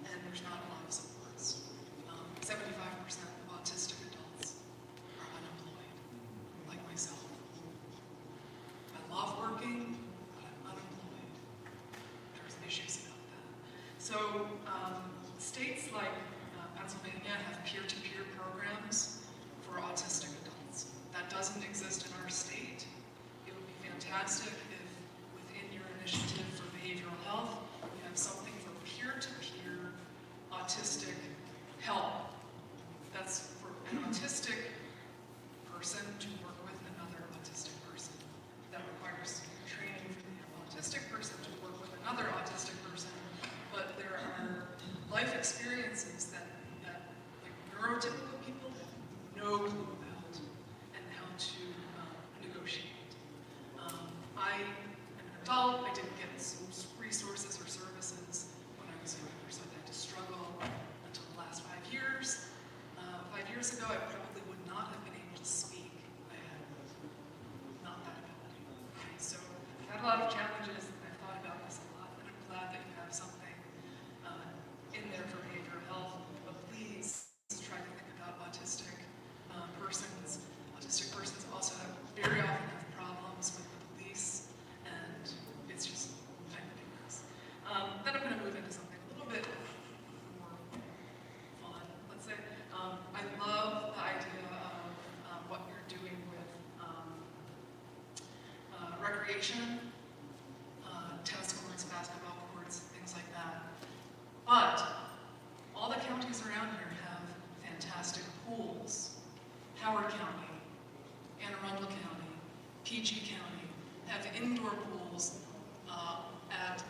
and there's not a lot of supports. 75% of autistic adults are unemployed, like myself. I love working, but I'm unemployed. There's issues about that. So states like Pennsylvania have peer-to-peer programs for autistic adults. That doesn't exist in our state. It would be fantastic if within your initiative for behavioral health, you have something for peer-to-peer autistic help. That's for an autistic person to work with another autistic person. That requires training for the autistic person to work with another autistic person, but there are life experiences that like neurotypical people have no clue about and how to negotiate. I am an adult. I didn't get some resources or services when I was younger, so I had to struggle until the last 5 years. 5 years ago, I probably would not have been able to speak. I had not that ability. So I've had a lot of challenges, and I've thought about this a lot, and I'm glad that you have something in there for behavioral health, but please try to think about autistic persons. Autistic persons also very often have problems with the police, and it's just ridiculous. Then I'm going to move into something a little bit more fun, let's say. I love the idea of what you're doing with recreation, tennis courts, basketball courts, things like that. But all the counties around here have fantastic pools. Howard County, Anne Arundel County, PG County have indoor pools at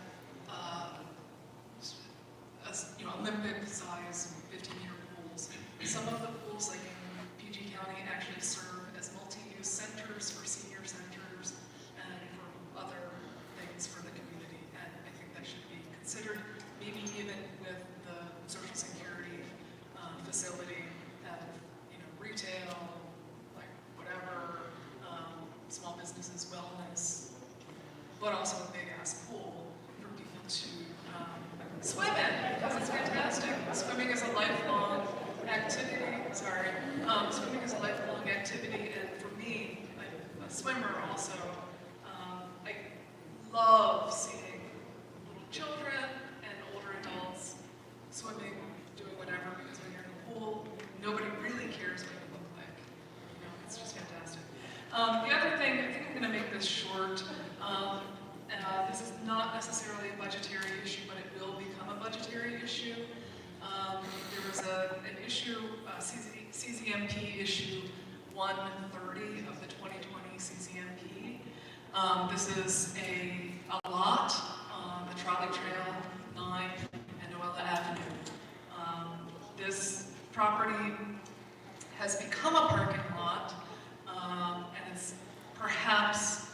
Olympic size 15-meter pools. Some of the pools, like in PG County, actually serve as multi-use centers for senior centers and for other things for the community. And I think that should be considered, maybe even with the Social Security facility have retail, like whatever, small businesses, wellness, but also a big ass pool for people to swim in, because it's fantastic. Swimming is a lifelong activity. Swimming is a lifelong activity, and for me, I'm a swimmer also. I love seeing little children and older adults swimming, doing whatever, because when you're in the pool, nobody really cares what you look like. It's just fantastic. The other thing, I think I'm going to make this short. This is not necessarily a budgetary issue, but it will become a budgetary issue. There was an issue, CZMP issue 130 of the 2020 CZMP. This is a lot on the Trolley Trail, 9 and Noella Avenue. This property has become a parking lot, and it's perhaps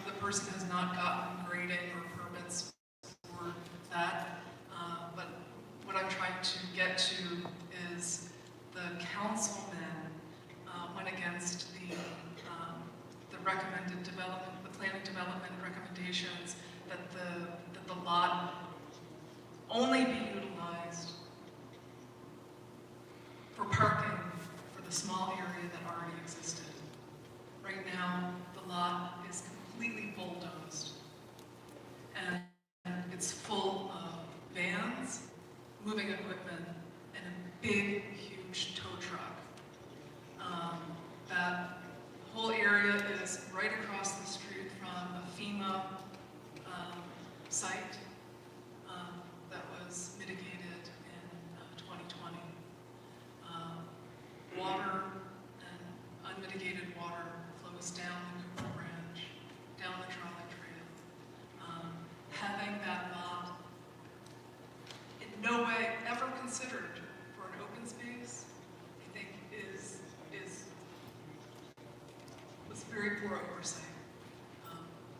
the person has not gotten grading or permits for that. But what I'm trying to get to is the councilman went against the recommended development, the planning development recommendations that the lot only be utilized for parking for the small area that already existed. Right now, the lot is completely bulldozed, and it's full of vans, moving equipment, and a big, huge tow truck. goes down the Cooper Branch, down the trolley trail. Having that lot in no way ever considered for an open space, I think was very poor oversight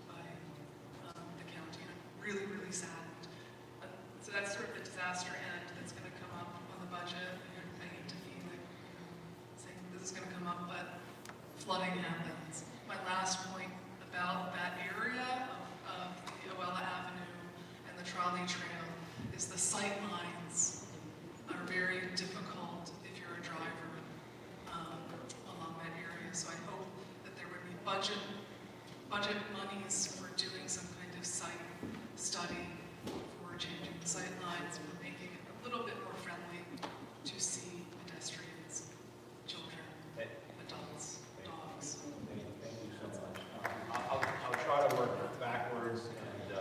by the county. And I'm really, really saddened. So that's sort of the disaster end that's going to come up on the budget. I hate to be like, saying this is going to come up, but flooding happens. My last point about that area of the Oella Avenue and the trolley trail is the sight lines are very difficult if you're a driver along that area. So I hope that there would be budget monies for doing some kind of site study for changing the sight lines, for making it a little bit more friendly to see pedestrians, children, adults, dogs. Thank you so much. I'll try to work backwards, and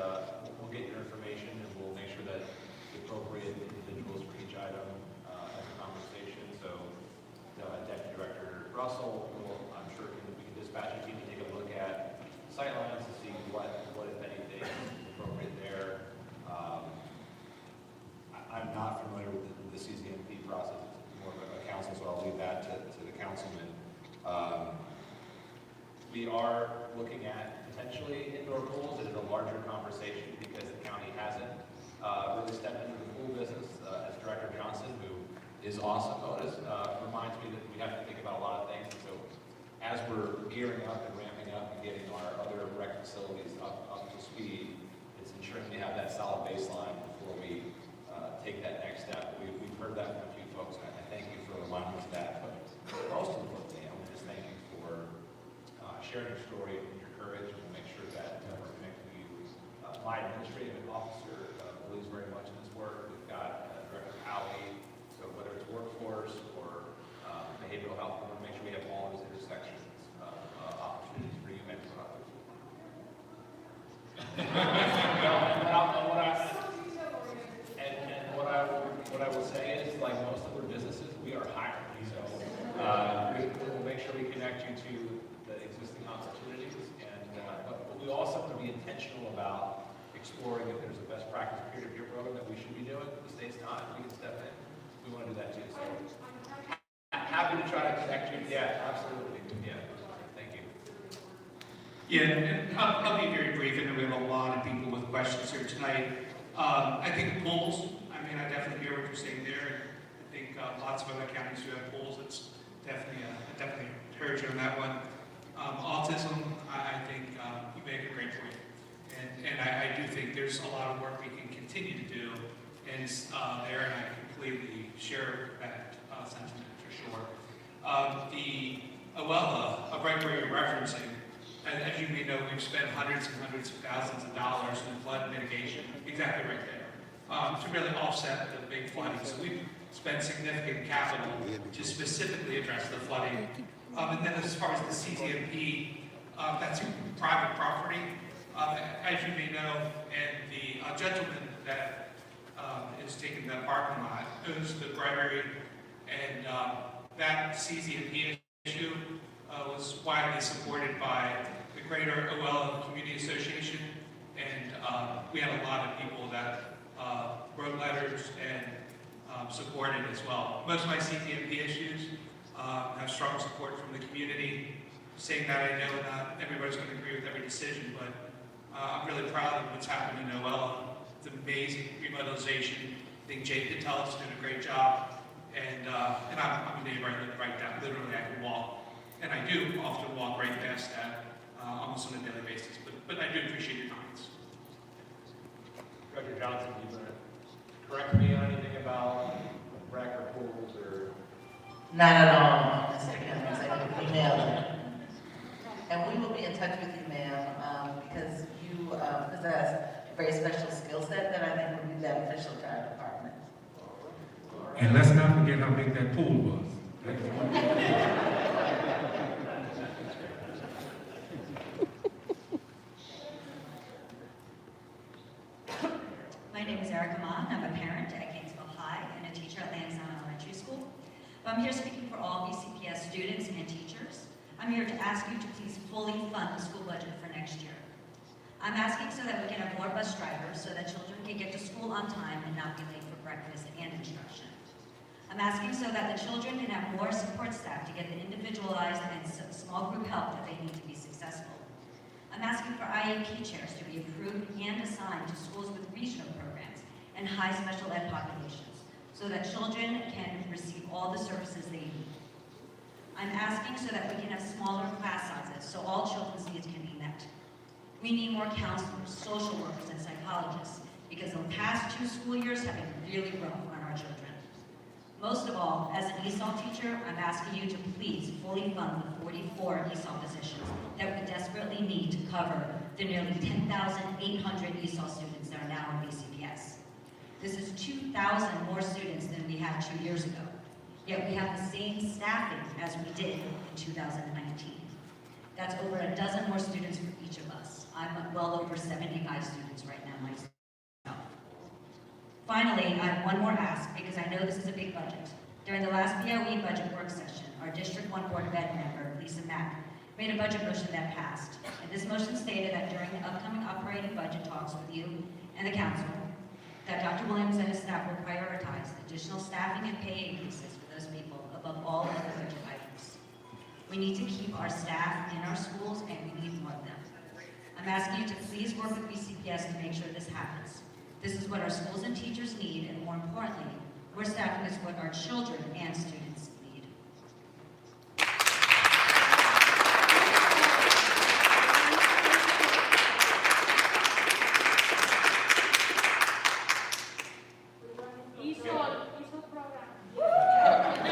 we'll get your information, and we'll make sure that the appropriate individuals for each item have a conversation. So Deputy Director Russell, I'm sure we can dispatch a team to take a look at sightlines to see what if anything, is appropriate there. I'm not familiar with the CCMP process. It's more of a council, so I'll leave that to the councilman. We are looking at potentially indoor pools. It is a larger conversation because the county hasn't really stepped into the pool business. As Director Johnson, who is awesome about us, reminds me that we have to think about a lot of things. And so as we're gearing up and ramping up and getting our other rec facilities up to speed, it's ensuring we have that solid baseline before we take that next step. We've heard that from a few folks, and I thank you for reminding us of that. But most importantly, I want to just thank you for sharing your story and your courage, and we'll make sure that we're connecting you. My administrative officer believes very much in this work. We've got Director Howley, so whether it's workforce or behavioral health, we want to make sure we have all those intersections of opportunities for you and for others. What I will say is, like most other businesses, we are hiring. So we'll make sure we connect you to the existing opportunities, and but we also want to be intentional about exploring if there's a best practice peer-to-peer program that we should be doing. The state's not, we can step in. We want to do that too. So happy to try to connect you. Yeah, absolutely. Yeah, thank you. Yeah, and I'll be very brief. I know we have a lot of people with questions here tonight. I think pools, I definitely hear what you're saying there. I think lots of other counties who have pools, it's definitely encourage you on that one. Autism, I think you make a great point. And I do think there's a lot of work we can continue to do, and there, and I completely share that sentiment for sure. The Oella, right where you're referencing, as you may know, we've spent hundreds and hundreds of thousands of dollars in flood mitigation, exactly right there, to really offset the big flooding. So we've spent significant capital to specifically address the flooding. And then as far as the CTMP, that's private property. As you may know, and the gentleman that is taking the parking lot owns the primary, and that CTMP issue was widely supported by the Greater Oella Community Association, and we had a lot of people that wrote letters and supported as well. Most of my CTMP issues have strong support from the community. Saying that, I know not everybody's going to agree with every decision, but I'm really proud of what's happening in Oella. It's amazing revitalization. I think Jake Patel's doing a great job, and I'm a neighbor. I live right down. Literally, I can walk, and I do often walk right past that almost on a daily basis. But I do appreciate your comments. Director Johnson, you want to correct me on anything about rec or pools or? Not at all, Mr. Cummings. I can email you. And we will be in touch with you, ma'am, because you possess a very special skill set that I think would be beneficial to our department. And let's not forget how big that pool was. My name is Erica Mon. I'm a parent at Kingsville High and a teacher at Lansdowne Elementary School. I'm here speaking for all BCPS students and teachers. I'm here to ask you to please fully fund the school budget for next year. I'm asking so that we can have more bus drivers so that children can get to school on time and not be late for breakfast and instruction. I'm asking so that the children can have more support staff to get the individualized and small group help that they need to be successful. I'm asking for IEP chairs to be approved and assigned to schools with regional programs and high special ed populations so that children can receive all the services they need. I'm asking so that we can have smaller class sizes so all children's needs can be met. We need more counselors, social workers, and psychologists because the past 2 school years have been really rough on our children. Most of all, as an ESOL teacher, I'm asking you to please fully fund the 44 ESOL positions that we desperately need to cover the nearly 10,800 ESOL students that are now in BCPS. This is 2,000 more students than we had 2 years ago, yet we have the same staffing as we did in 2019. That's over a dozen more students for each of us. I'm well over 75 students right now myself. Finally, I have one more ask because I know this is a big budget. During the last BOE budget work session, our District 1 Board of Ed member, Lisa Mack, made a budget motion that passed. And this motion stated that during the upcoming operating budget talks with you and the council, that Dr. Williams and his staff will prioritize additional staffing and pay increases for those people above all other budget items. We need to keep our staff in our schools and we need more of them. I'm asking you to please work with BCPS to make sure this happens. This is what our schools and teachers need, and more importantly, more staffing is what our children and students need.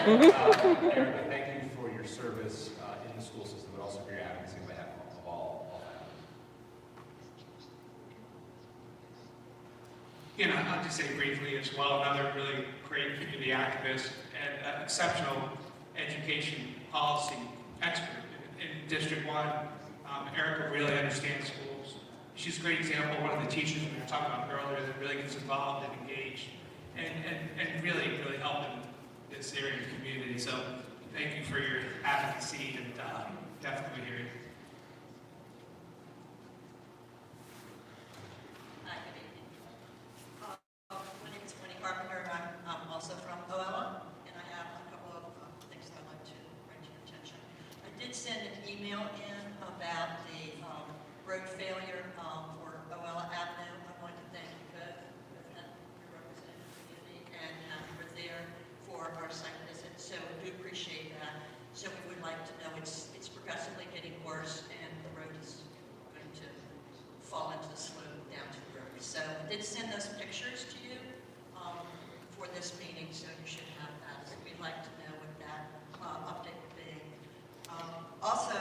Erica, thank you for your service in the school system, but also for your advocacy on behalf of all families. You know, I'll just say briefly as well, another really great community activist and exceptional education policy expert in District 1. Erica really understands schools. She's a great example of one of the teachers we were talking about earlier that really gets involved and engaged and really helping this area of the community. So thank you for your advocacy and definitely hear you. Hi, good evening. My name is Winnie Carpenter, and I'm also from OLA, and I have a couple of things that I'd like to bring to your attention. I did send an email in about the road failure for OLA Avenue. I want to thank you both and your representative community, and you were there for our site visit, so we do appreciate that. So we would like to know it's progressively getting worse, and the road is going to fall into the slope down to the road. So I did send those pictures to you for this meeting, so you should have that. So we'd like to know what that update would be. Also,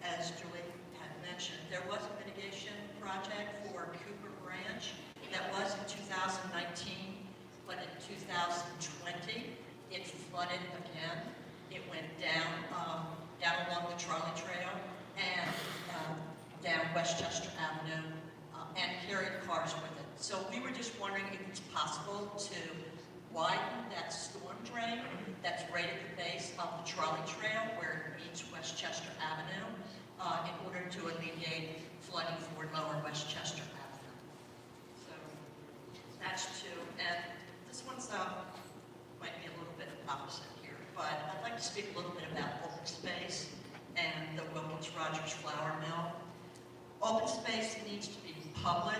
as Julie had mentioned, there was a mitigation project for Cooper Branch that was in 2019, but in 2020, it flooded again. It went down along the trolley trail and down Westchester Avenue and carried cars with it. So we were just wondering if it's possible to widen that storm drain that's right at the base of the trolley trail where it meets Westchester Avenue in order to alleviate flooding for lower Westchester Avenue. So that's two. And this one's might be a little bit opposite here, but I'd like to speak a little bit about open space and the Wilkins Rogers Flour Mill. Open space needs to be public,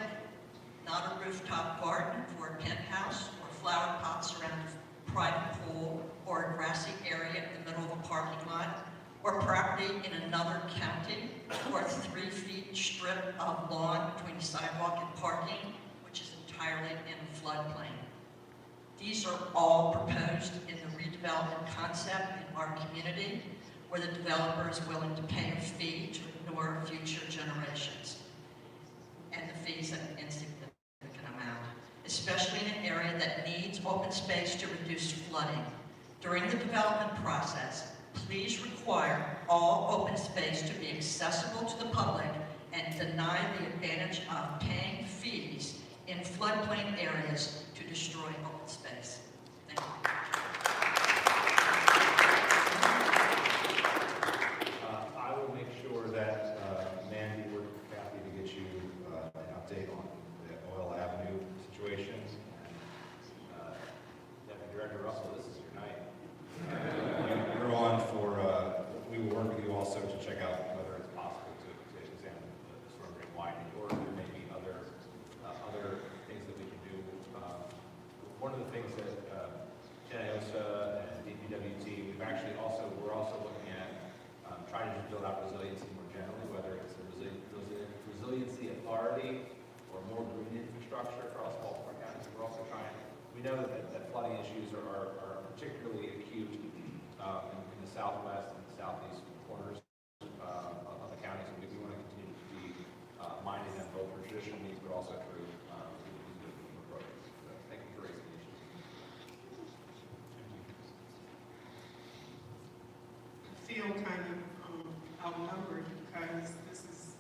not a rooftop garden or a penthouse or flower pots around a private pool or a grassy area in the middle of a parking lot or property in another county or a 3-foot strip of lawn between sidewalk and parking, which is entirely in floodplain. These are all proposed in the redevelopment concept in our community, where the developer is willing to pay a fee to ignore future generations. And the fees at an insignificant amount, especially in an area that needs open space to reduce flooding. During the development process, please require all open space to be accessible to the public and deny the advantage of paying fees in floodplain areas to destroy open space. Thank you. widening, or there may be other things that we can do. One of the things that TENIOSA and DPWT, we're also looking at trying to just build out resiliency more generally, whether it's a resiliency authority or more green infrastructure across Baltimore County. So we're also we know that flooding issues are particularly acute in the southwest and the southeast corners of the county. So we want to continue to be minding them both for traditional needs, but also through these approaches. So thank you for raising the issue. I feel kind of outnumbered because this is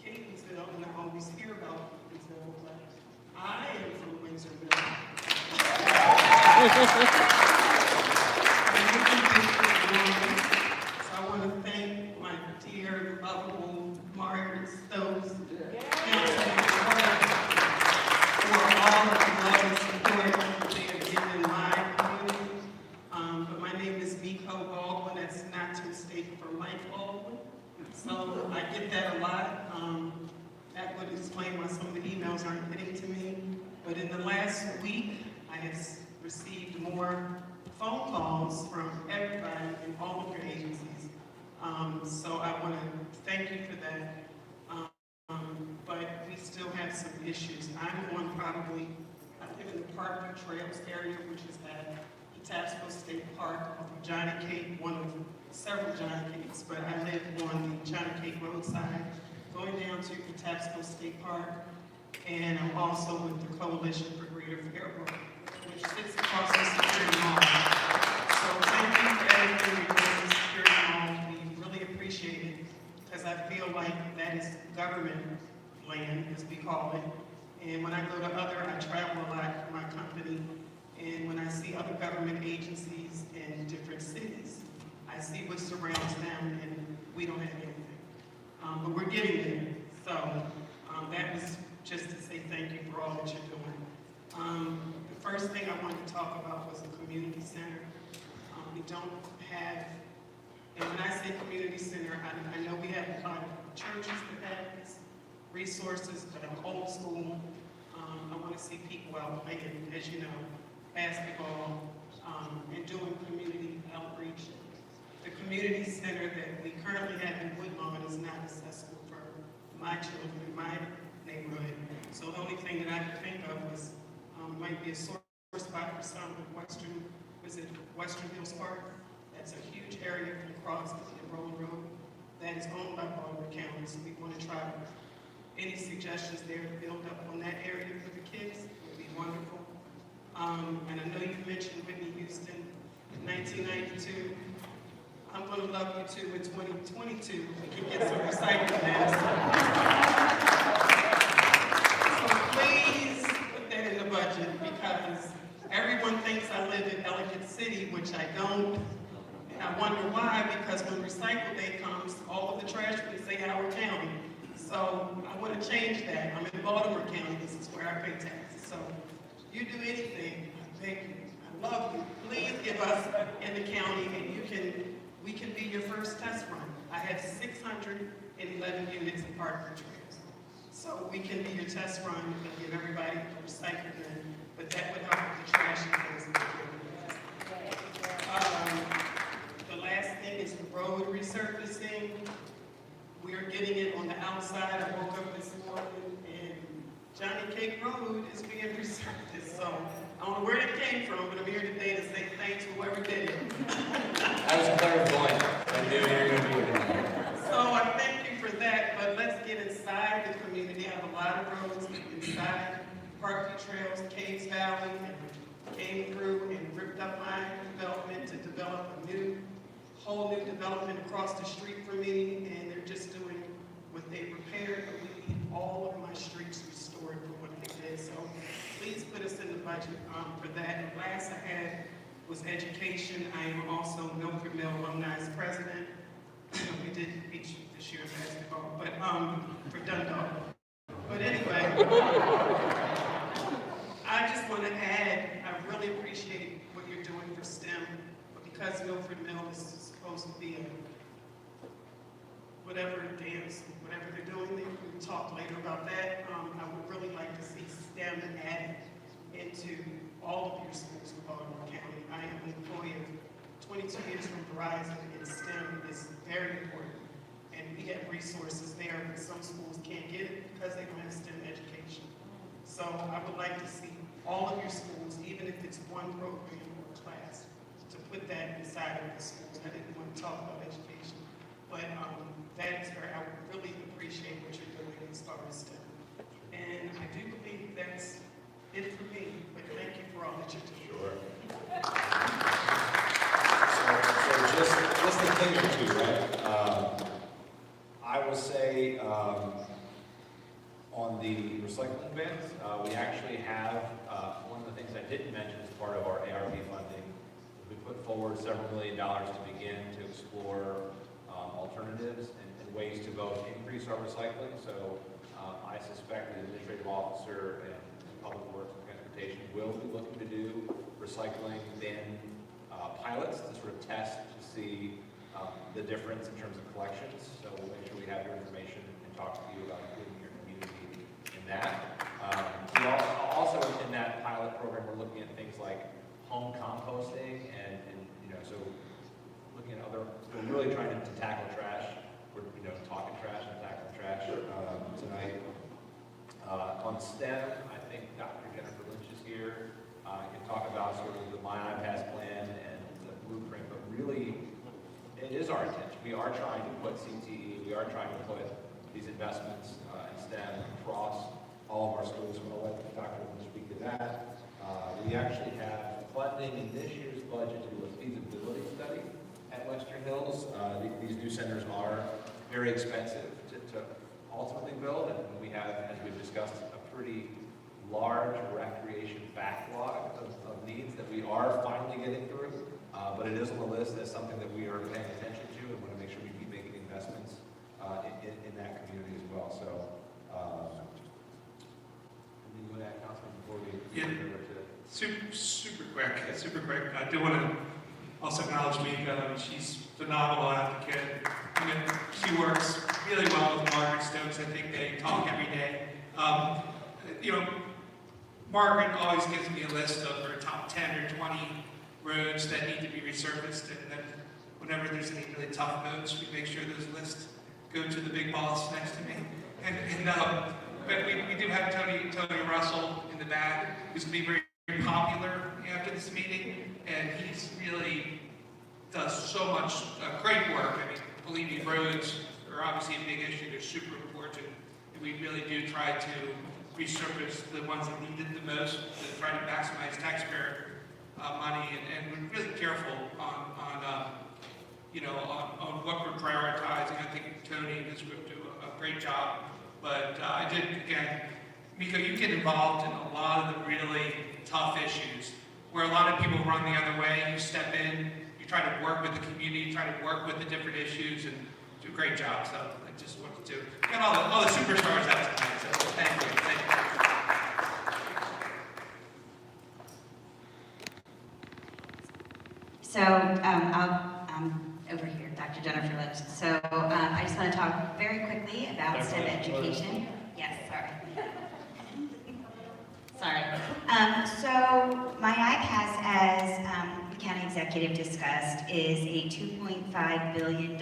Catonsville, and I always hear about Catonsville, but I am from Windsorville. So I want to thank my dear, lovable Margaret Stokes for all of the love and support they have given my community. But my name is Miko Baldwin. That's not to mistake for Mike Baldwin. So I get that a lot. That would explain why some of the emails aren't getting to me. But in the last week, I have received more phone calls from everybody in all of your agencies. So I want to thank you for that. But we still have some issues. I live in the Park Trails area, which is at the Tapsco State Park off of Johnny Cake, one of several Johnny Cakes, but I live on the Johnny Cake roadside, going down to the Tapsco State Park, and I'm also with the Coalition for Greater Fairbrook, which sits across the Security Mall. So thank you for everything you're doing in the Security Mall. We really appreciate it, because I feel like that is government land, as we call it. And when I go to I travel a lot for my company, and when I see other government agencies in different cities, I see what surrounds them, and we don't have anything. But we're getting there. So that was just to say thank you for all that you're doing. The first thing I wanted to talk about was the community center. We don't have, and when I say community center, I know we have a lot of churches that have this resources, but I'm old school. I want to see people out playing, as you know, basketball, and doing community outreach. The community center that we currently have in Woodlawn is not accessible for my children in my neighborhood. So the only thing that I could think of was might be a sore spot for some in Western Hills Park. That's a huge area from Crosby and Roland Road that is owned by Baltimore County. So we want to try any suggestions there to build up on that area for the kids would be wonderful. And I know you mentioned Whitney Houston in 1992. I'm going to love you too in 2022. We can get some recycling masks. So please put that in the budget, because everyone thinks I live in Ellicott City, which I don't. And I wonder why, because when Recycle Day comes, all of the trash will say Howard County. So I want to change that. I'm in Baltimore County. This is where I pay taxes. So you do anything, I beg you. I love you. Please give us in the county, and we can be your first test run. I have 611 units in Park Trails. So we can be your test run and give everybody a recycling bin, but that would help with the trash and things. The last thing is the road resurfacing. We're getting it on the outside. I woke up this morning and Johnny Cake Road is being resurfaced. So I don't know where that came from, but I'm here today to say thanks to whoever did it. I was clairvoyant. I knew you were going to be here. So I thank you for that, but let's get inside the community. I have a lot of roads inside Parkview Trails, Caves Valley, and came through and ripped up my development to develop a whole new development across the street from me, and they're just doing what they repaired, but we need all of my streets restored for what they did. So please put us in the budget for that. And last I had was education. I am also Milford Mill Alumni's president. We did beat you this year in basketball, but for Dundalk. But anyway, I just want to add, I really appreciate what you're doing for STEM, but because Milford Mill is supposed to be whatever dance, whatever they're doing there. We can talk later about that. I would really like to see STEM added into all of your schools in Baltimore County. I am an employee of 22 years from Verizon, and STEM is very important. And we have resources there, but some schools can't get it because they don't have STEM education. So I would like to see all of your schools, even if it's one program or class, to put that inside of the schools. I didn't want to talk about education, but that is where I would really appreciate what you're doing as far as STEM. And I do believe that's it for me, but thank you for all that you're doing. Sure. So just a thing or two, right? I will say on the recycling bins, we actually have, one of the things I didn't mention as part of our ARP funding, we put forward several $1 million to begin to explore alternatives and ways to both increase our recycling. So I suspect the administrative officer and Public Works and Transportation will be looking to do recycling bin pilots to sort of test to see the difference in terms of collections. So we'll make sure we have your information and talk to you about including your community in that. We also in that pilot program, we're looking at things like home composting and so looking at other, we're really trying to tackle trash. We're talking trash and tackling trash tonight. On STEM, I think Dr. Jennifer Lynch is here. I can talk about sort of the My iPass plan and the blueprint, but really, it is our intention. We are trying to put CTE, we are trying to put these investments in STEM across all of our schools. So I'll let Dr. Lynch speak to that. We actually have funding in this year's budget to do a feasibility study at Western Hills. These new centers are very expensive to ultimately build, and we have, as we've discussed, a pretty large recreation backlog of needs that we are finally getting through, but it is on the list as something that we are paying attention to and want to make sure we keep making investments in that community as well. So, anything you want to add, Councilman, before we turn it over to... Super quick. I do want to also acknowledge Mika. She's a phenomenal advocate. She works really well with Margaret Stokes. I think they talk every day. Margaret always gives me a list of her top 10 or 20 roads that need to be resurfaced, and then whenever there's any really tough roads, we make sure those lists go to the big boss next to me. But we do have Tony Russell in the back, who's going to be very popular after this meeting, and he's really does so much great work. I mean, believe me, roads are obviously a big issue. They're super important, and we really do try to resurface the ones that need it the most to try to maximize taxpayer money, and we're really careful on what we're prioritizing. I think Tony and his group do a great job. But I did, again, Miko, you get involved in a lot of the really tough issues where a lot of people run the other way. You step in, you try to work with the community, try to work with the different issues, and do a great job. So I just wanted to get all the superstars out tonight. So thank you. So I'm over here, Dr. Jennifer Lynch. So I just want to talk very quickly about STEM education. Yes, sorry. So my IPAS, as the county executive discussed, is a $2.5 billion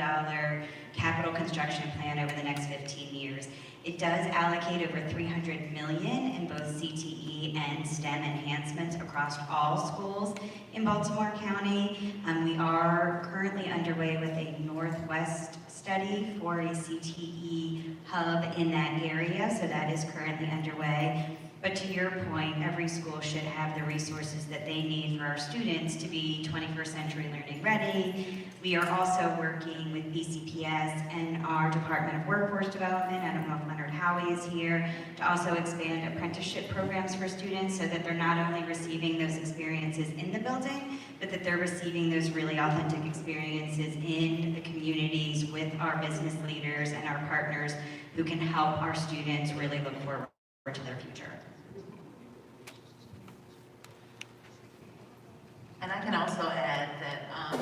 capital construction plan over the next 15 years. It does allocate over $300 million in both CTE and STEM enhancements across all schools in Baltimore County. We are currently underway with a Northwest study for a CTE hub in that area, so that is currently underway. But to your point, every school should have the resources that they need for our students to be 21st century learning ready. We are also working with BCPS and our Department of Workforce Development, I don't know if Leonard Howie is here, to also expand apprenticeship programs for students so that they're not only receiving those experiences in the building, but that they're receiving those really authentic experiences in the communities with our business leaders and our partners who can help our students really look forward to their future. And I can also add that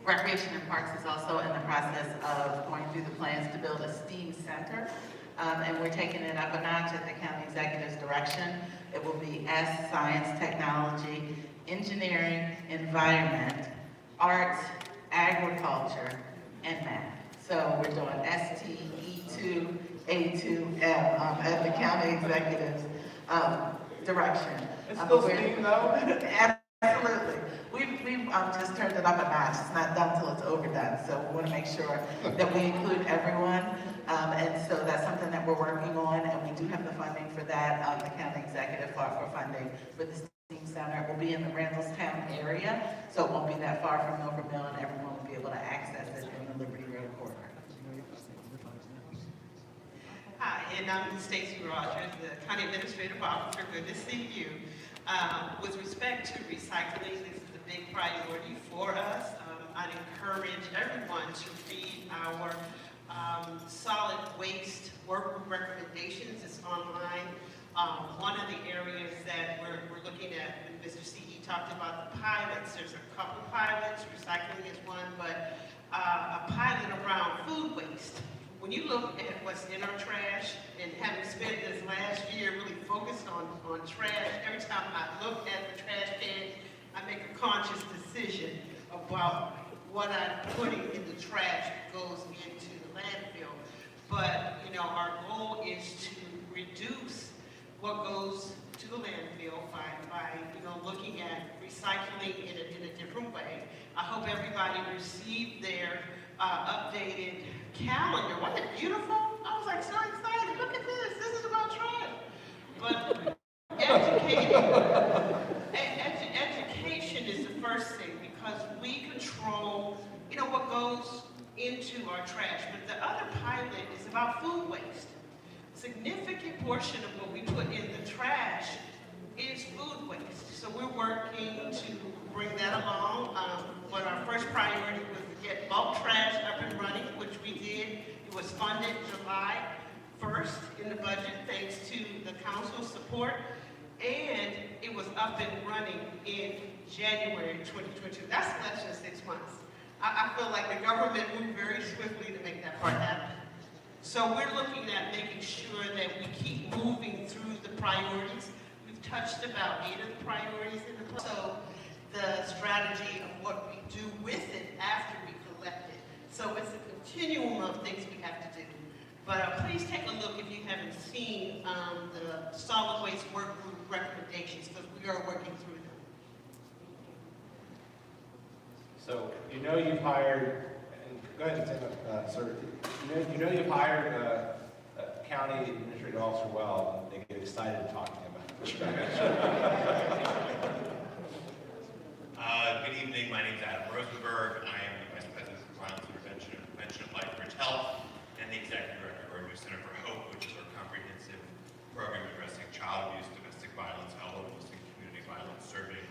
Recreation and Parks is also in the process of going through the plans to build a STEAM center. And we're taking it up a notch at the county executive's direction. It will be S, science, technology, engineering, environment, arts, agriculture, and math. So we're doing STE2, A2, M at the county executive's direction. It's still STEAM though? Absolutely. We've just turned it up a notch. It's not done till it's overdone. So we want to make sure that we include everyone. And so that's something that we're working on, and we do have the funding for that. The county executive fought for funding for the STEAM Center. It will be in the Randallstown area, so it won't be that far from Milford Mill, and everyone will be able to access it in the Liberty Road corridor. Hi, and I'm Stacey Rogers, the County Administrative Officer. Good to see you. With respect to recycling, this is a big priority for us. I'd encourage everyone to read our solid waste workgroup recommendations. It's online. One of the areas that we're looking at, and Mr. C.E. talked about the pilots. There's a couple pilots, recycling is one, but a pilot around food waste. When you look at what's in our trash, and having spent this last year really focused on trash, every time I look at the trash can, I make a conscious decision about what I'm putting in the trash that goes into the landfill. But, you know, our goal is to reduce what goes to the landfill by you know, looking at recycling in a different way. I hope everybody received their updated calendar. Wasn't it beautiful? I was like so excited. Look at this. This is about trash. But education is the first thing, because we control, you know, what goes into our trash. But the other pilot is about food waste. A significant portion of what we put in the trash is food waste. So we're working to bring that along. But our first priority was to get bulk trash up and running, which we did. It was funded July 1st in the budget, thanks to the council's support. And it was up and running in January 2022. That's less than 6 months. I feel like the government moved very swiftly to make that part happen. So we're looking at making sure that we keep moving through the priorities. We've touched about 8 of the priorities in the plan. So the strategy of what we do with it after we collect it. So it's a continuum of things we have to do. But please take a look if you haven't seen the solid waste work group recommendations, because we are working through them. So you know you've hired, and go ahead and say that, sir. You know you've hired a county administrative officer well, and they get excited talking about it. Good evening, my name is Adam Rosenberg. I am the Vice President for Violence Prevention and Prevention of Lifebridge Health, and the Executive Director of our new Center for Hope, which is our comprehensive program addressing child abuse, domestic violence, elderly and community violence, serving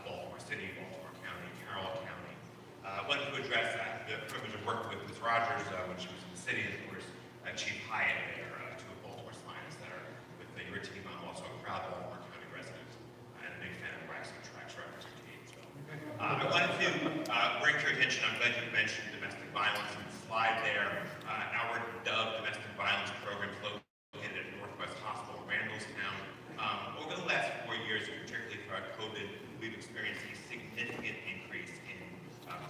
Baltimore City, Baltimore County, Carroll County. I wanted to address that, the privilege of working with Ms. Rogers when she was in the city, and of course, Chief Hyatt there, two of Baltimore's finest that are with your team. I'm also a proud Baltimore County resident and a big fan of Braxton Track's representation as well. I wanted to bring to your attention, I'm glad you mentioned domestic violence in the slide there. Our DOVE domestic violence program is located at Northwest Hospital in Randallstown. Over the last 4 years, particularly throughout COVID, we've experienced a significant increase in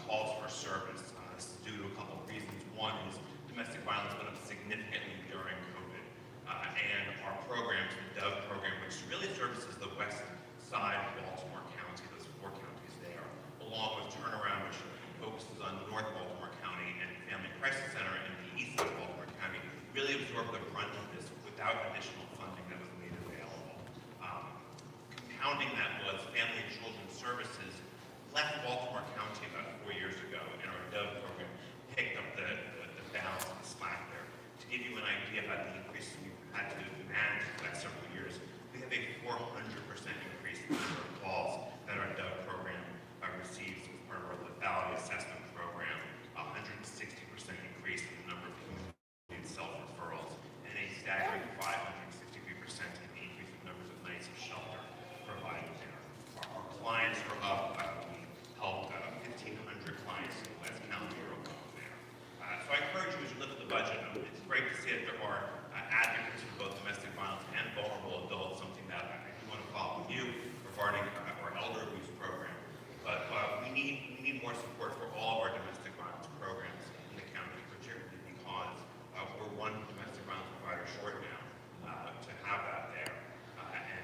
calls for service. This is due to a couple of reasons. One is domestic violence went up significantly during COVID. And our programs, the DOVE program, which really services the west side of Baltimore County, those 4 counties there, along with Turnaround, which focuses on North Baltimore County, and Family Crisis Center in the east side of Baltimore County, really absorbed the brunt of this without additional funding that was made available. Compounding that was Family and Children's Services left Baltimore County about 4 years ago, and our DOVE program picked up the balance and the slack there. To give you an idea about the increase we've had to manage for the last several years, we have a 400% increase in the number of calls that our DOVE program receives as part of our lethality assessment program, 160% increase in the number of community self-referrals, and a staggering 563% in the increase in numbers of nights of shelter provided there. Our clients are up budget. It's great to see that there are advocates for both domestic violence and vulnerable adults, something that I do want to follow with you regarding our elder abuse program. But we need more support for all of our domestic violence programs in the county, particularly because we're one domestic violence provider short now to have that there. And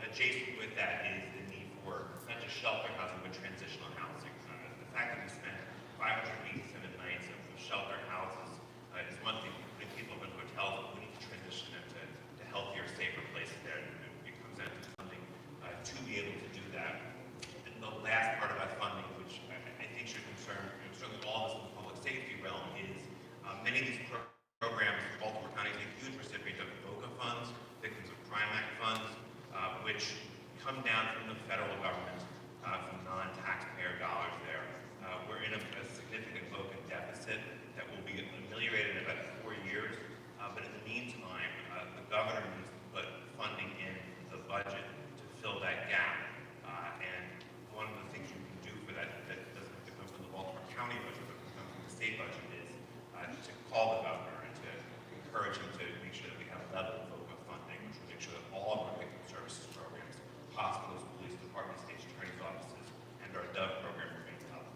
adjacent with that is the need for not just shelter housing, but transitional housing. The fact that we spent 587 nights of shelter houses is one thing. Putting people in hotels, but we need to transition them to healthier, safer places there. And it comes down to funding to be able to do that. And the last part of that funding, which I think should concern certainly all of us in the public safety realm, is many of these programs, Baltimore County is a huge recipient of VOCA funds, Victims of Crime Act funds, which come down from the federal government, from non-taxpayer dollars there. We're in a significant VOCA deficit that will be ameliorated in about 4 years, but in the meantime, the governor needs to put funding in the budget to fill that gap. And one of the things you can do for that doesn't have to come from the Baltimore County budget, but can come from the state budget, is to call the governor and to encourage him to make sure that we have level VOCA funding, which will make sure that all of our victim services programs, hospitals, police departments, state attorney's offices, and our DOVE program remains up.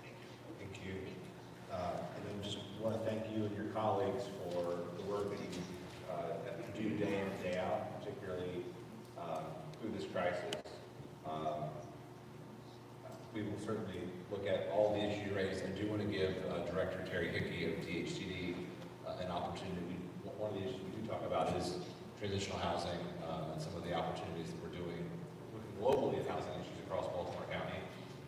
Thank you. Thank you. And then just want to thank you and your colleagues for the work that you do day in and day out, particularly through this crisis. We will certainly look at all the issues you raised. I do want to give Director Terry Hickey of DHCD an opportunity. One of the issues we do talk about is transitional housing and some of the opportunities that we're doing looking globally at housing issues across Baltimore County.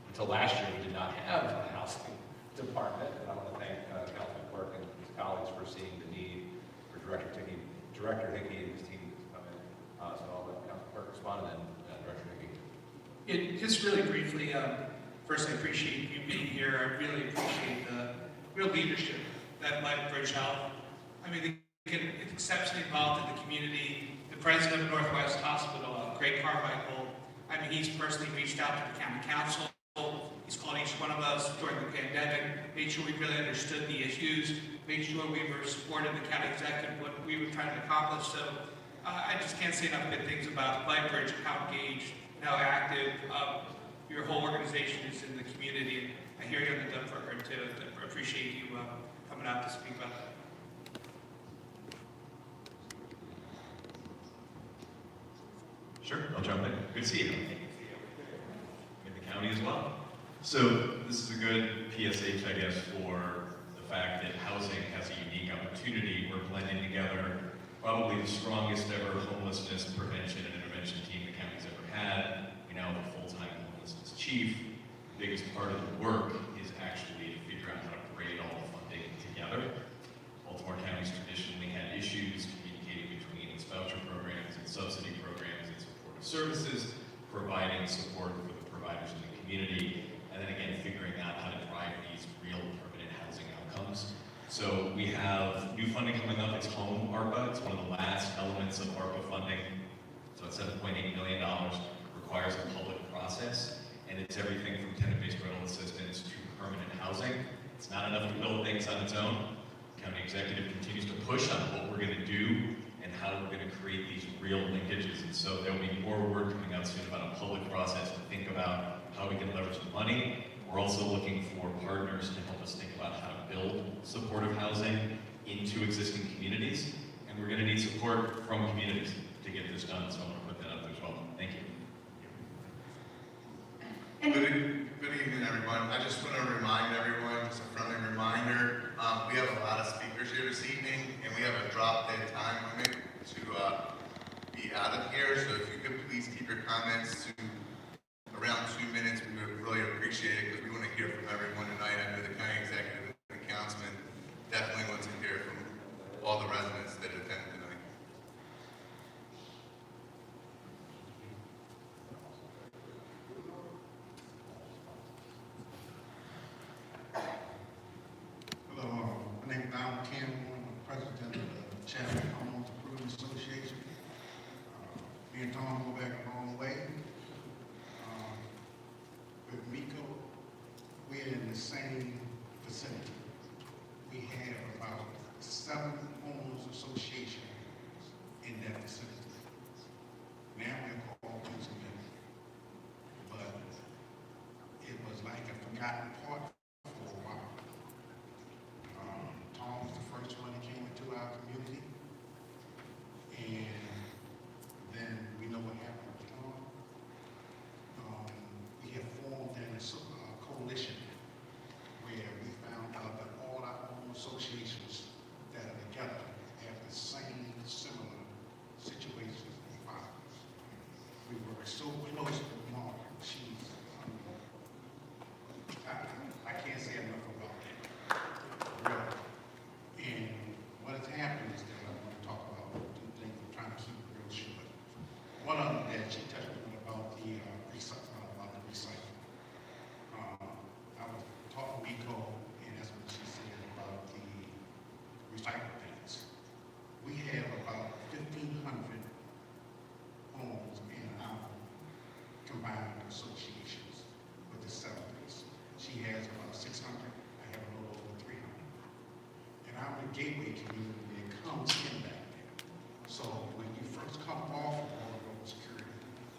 Until last year, we did not have a housing department, and I want to thank Councilman Quirk and his colleagues for seeing the need for Director Hickey and his team to come in. So I'll let Councilman Quirk respond, and then Director Hickey. Just really briefly, first I appreciate you being here. I really appreciate the real leadership that Lifebridge Health. I mean, it's exceptionally involved in the community. The president of Northwest Hospital, Greg Carmichael, I mean, he's personally reached out to the county council. He's called each one of us during the pandemic, made sure we really understood the issues, made sure we were supporting the county executive, what we were trying to accomplish. So I just can't say enough good things about Lifebridge, how engaged, how active your whole organization is in the community. I hear you on the DUB program too. I appreciate you coming out to speak about that. Sure, I'll jump in. Good to see you. In the county as well. So this is a good PSH, I guess, for the fact that housing has a unique opportunity. We're blending together probably the strongest ever homelessness prevention and intervention team the county's ever had. We now have a full-time homelessness chief. The biggest part of the work is actually to figure out how to braid all the funding together. Baltimore County's traditionally had issues communicating between its voucher programs and subsidy programs and supportive services, providing support for the providers in the community, and then again figuring out how to drive these real permanent housing outcomes. So we have new funding coming up. It's home ARPA. It's one of the last elements of ARPA funding. So it's $7.8 million, requires a public process, and it's everything from tenant-based rental assistance to permanent housing. It's not enough to build things on its own. County executive continues to push on what we're going to do and how we're going to create these real linkages. And so there'll be more work coming out soon about a public process to think about how we can leverage the money. We're also looking for partners to help us think about how to build supportive housing into existing communities. And we're going to need support from communities to get this done. So I'm going to put that up there as well. Thank you. Good evening, everyone. I just want to remind everyone, just a friendly reminder, we have a lot of speakers here this evening, and we have a drop-dead time limit to be out of here. So if you could please keep your comments to around 2 minutes, we would really appreciate it, because we want to hear from everyone tonight. I know the county executive and the councilman definitely want to hear from all the residents that attend tonight. Hello, my name is Al Campbell. I'm the president of the Chapter Homeowners Improvement Association. Me and Tom go back a long way. With Miko, we're in the same vicinity. We have about forgotten part for a while. Tom was the first one that came into our community, and then we know what happened with Tom. We have formed a coalition where we found out that all our own associations that are together have the same similar situations and problems. We work so close with Mark. She's, I can't say enough about that. Really. And what has happened is that I want to talk about two things. I'm trying to keep it real short. One of them that she touched on about the recycling. I was talking to Miko, and that's what she said about the recycle bins. We have about 1,500 homes in our combined associations with the settlers. She has about 600. I have a little over 300. And I'm the gateway community that comes in back there. So when you first come off of all road security,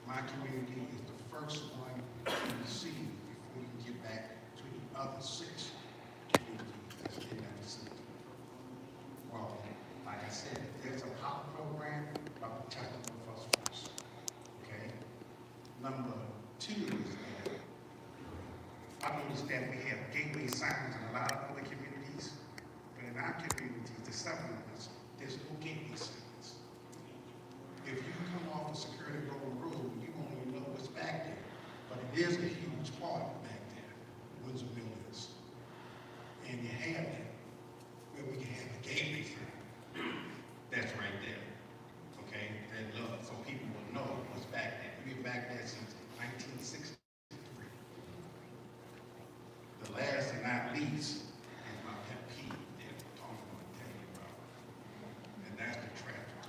my community is the first one you see before you get back to the other 6 communities that's in that vicinity. Well, like I said, there's a pilot program about protecting us first. Okay? Number 2 is that I understand we have gateway signs in a lot of other communities, but in our communities, the settlements, there's no gateway signs. If you come off the Security Road, you won't even know what's back there. But it is a huge part back there, Windsor Buildings. And you have that, where we can have the gateway sign. That's right there. Okay? That look, so people will know what's back there. We've been back there since 1963. The last and not least is my pet peeve that Tom will tell you about. And that's the traffic.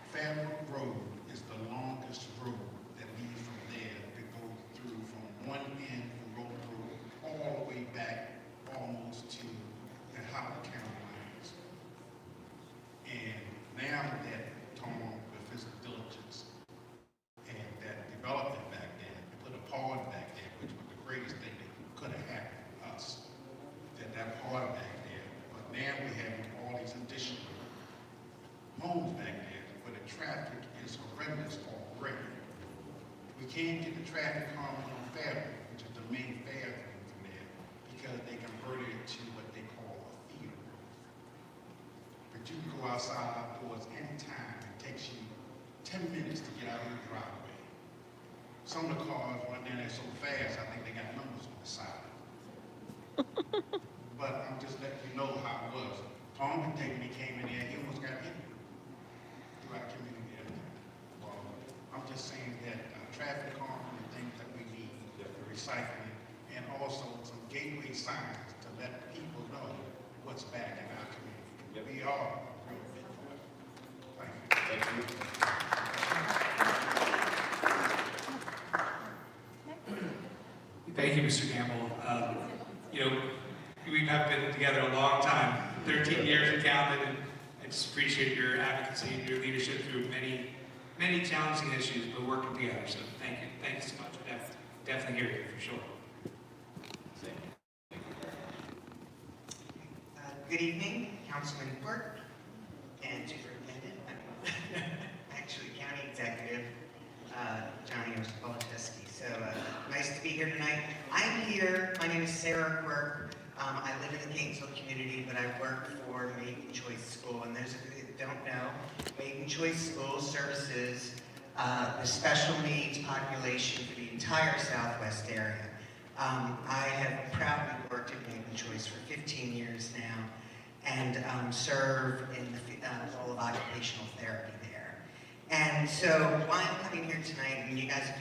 Fairmont Road is the longest road that leads from there to go through from one end of Road Road all the way back almost to the Howard County lines. And now that Tom, with his diligence and that development back there, put a pond back there, which was the greatest thing that could have happened to us, that pond back there. But now we have all these additional homes back there where the traffic is horrendous already. We can't get the traffic calming on Fairmont, which is the main fair thing from there, because they converted it to what they call a theater. But you can go outside outdoors anytime. It takes you 10 minutes to get out of the driveway. Some of the cars run down there so fast, I think they got numbers on the side. But I'm just letting you know how it was. Tom could take me, came in there, he almost got hit throughout the community. Well, I'm just saying that traffic calming, the things that we need, the recycling, and also some gateway signs to let people know what's back in our community. We are a real big part. Thank you. Thank you, Mr. Campbell. We have been together a long time, 13 years and counting, and I just appreciate your advocacy and your leadership through many, many challenging issues, but working together. So thank you. Thank you so much. Definitely hear you for sure. Good evening, Councilman Quirk and Superintendent, actually County Executive, Johnny Ospolcheski. So nice to be here tonight. I'm here, my name is Sarah Quirk. I live in the Gainesville community, but I work for Maiden Choice School. And those of you that don't know, Maiden Choice School services the special needs population for the entire Southwest area. I have proudly worked at Maiden Choice for 15 years now and serve in the role of occupational therapy there. And so why I'm coming here tonight, and you guys have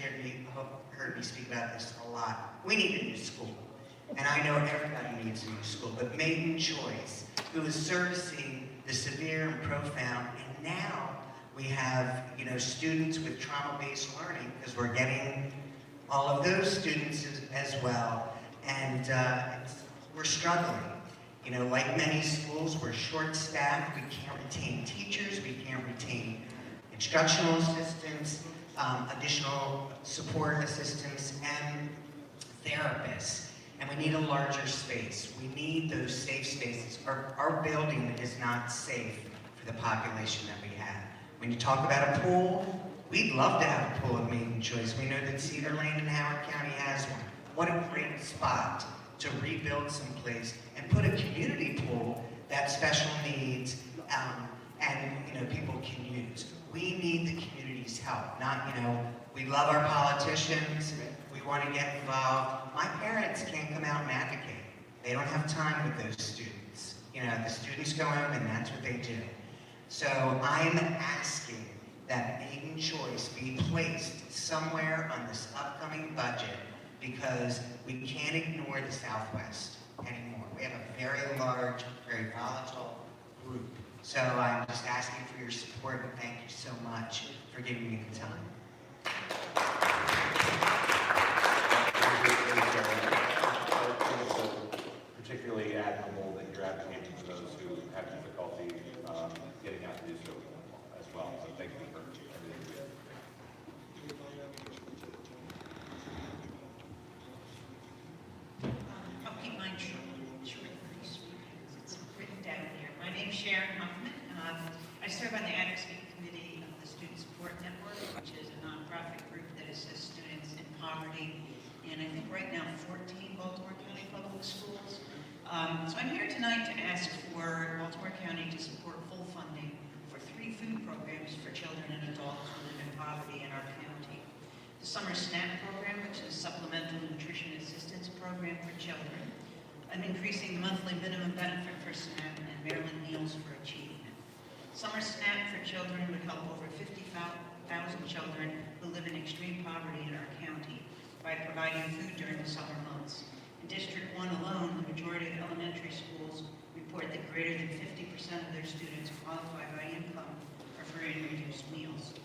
heard me speak about this a lot, we need a new school. And I know everybody needs a new school, but Maiden Choice, who is servicing the severe and profound, and now we have, students with trauma-based learning, because we're getting all of those students as well, and we're struggling. Like many schools, we're short-staffed, we can't retain teachers, we can't retain instructional assistants, additional support assistants, and therapists, and we need a larger space. We need those safe spaces. Our building is not safe for the population that we have. When you talk about a pool, we'd love to have a pool of Maiden Choice. We know that Cedar Lane in Howard County has one. What a great spot to rebuild someplace and put a community pool that special needs and people can use. We need the community's help, not, we love our politicians, we want to get involved. My parents can't come out and advocate. They don't have time with those students. The students go home and that's what they do. So I'm asking that Maiden Choice be placed somewhere on this upcoming budget because we can't ignore the Southwest anymore. We have a very large, very volatile group. So I'm just asking for your support and thank you so much for giving me the time. It's particularly admirable that you're advocating for those who have difficulty getting out to do so as well. So thank you for everything you do. I'll keep mine short, please. It's written down here. My name's Sharon Huffman. I serve on the Advocacy Committee of the Student Support Network, which is a nonprofit group that assists students in poverty in, I think right now, 14 Baltimore County public schools. So I'm here tonight to ask for Baltimore County to support full funding for 3 food programs for children and adults who live in poverty in our county. The Summer SNAP program, which is a supplemental nutrition assistance program for children. I'm increasing the monthly minimum benefit for SNAP and Maryland Meals for Achievement. Summer SNAP for children would help over 50,000 children who live in extreme poverty in our county by providing food during the summer months. In District 1 alone, the majority of elementary schools report that greater than 50% of their students qualify by income or for reduced meals.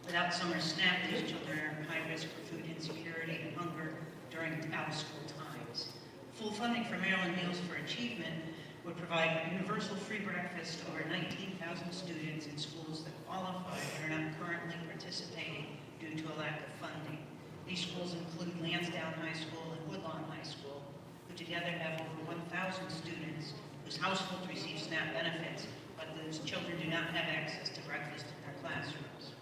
Without summer SNAP, these children are at high risk for food insecurity and hunger during out-of-school times. Full funding for Maryland Meals for Achievement would provide universal free breakfast to over 19,000 students in schools that qualify but are not currently participating due to a lack of funding. These schools include Lansdowne High School and Woodlawn High School, who together have over 1,000 students whose households receive SNAP benefits, but those children do not have access to breakfast in their classrooms.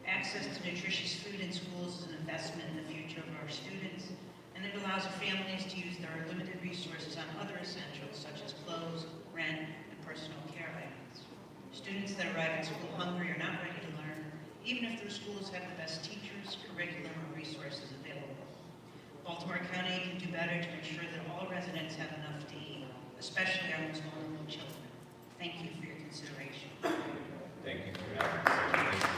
Access to nutritious food in schools is an investment in the future of our students, and it allows families to use their limited resources on other essentials such as clothes, rent, and personal care items. Students that arrive at school hungry are not ready to learn, even if their schools have the best teachers, curriculum, or resources available. Baltimore County can do better to ensure that all residents have enough to eat, especially our most vulnerable children. Thank you for your consideration. Thank you for your advocacy.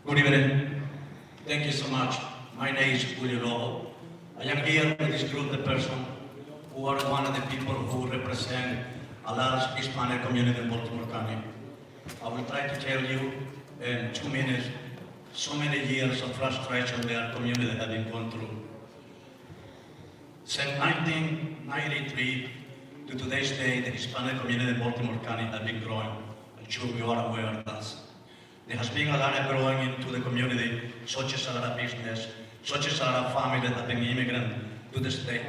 Good evening. Thank you so much. My name is Julio Lobo. I am here with this group of persons who are one of the people who represent a large Hispanic community in Baltimore County. I will try to tell you in 2 minutes so many years of frustration their community has been going through. Since 1993 to today's day, the Hispanic community in Baltimore County has been growing. I'm sure we are aware of that. There has been a lot of growing into the community, such as a lot of business, such as a lot of families that have been immigrant to the state.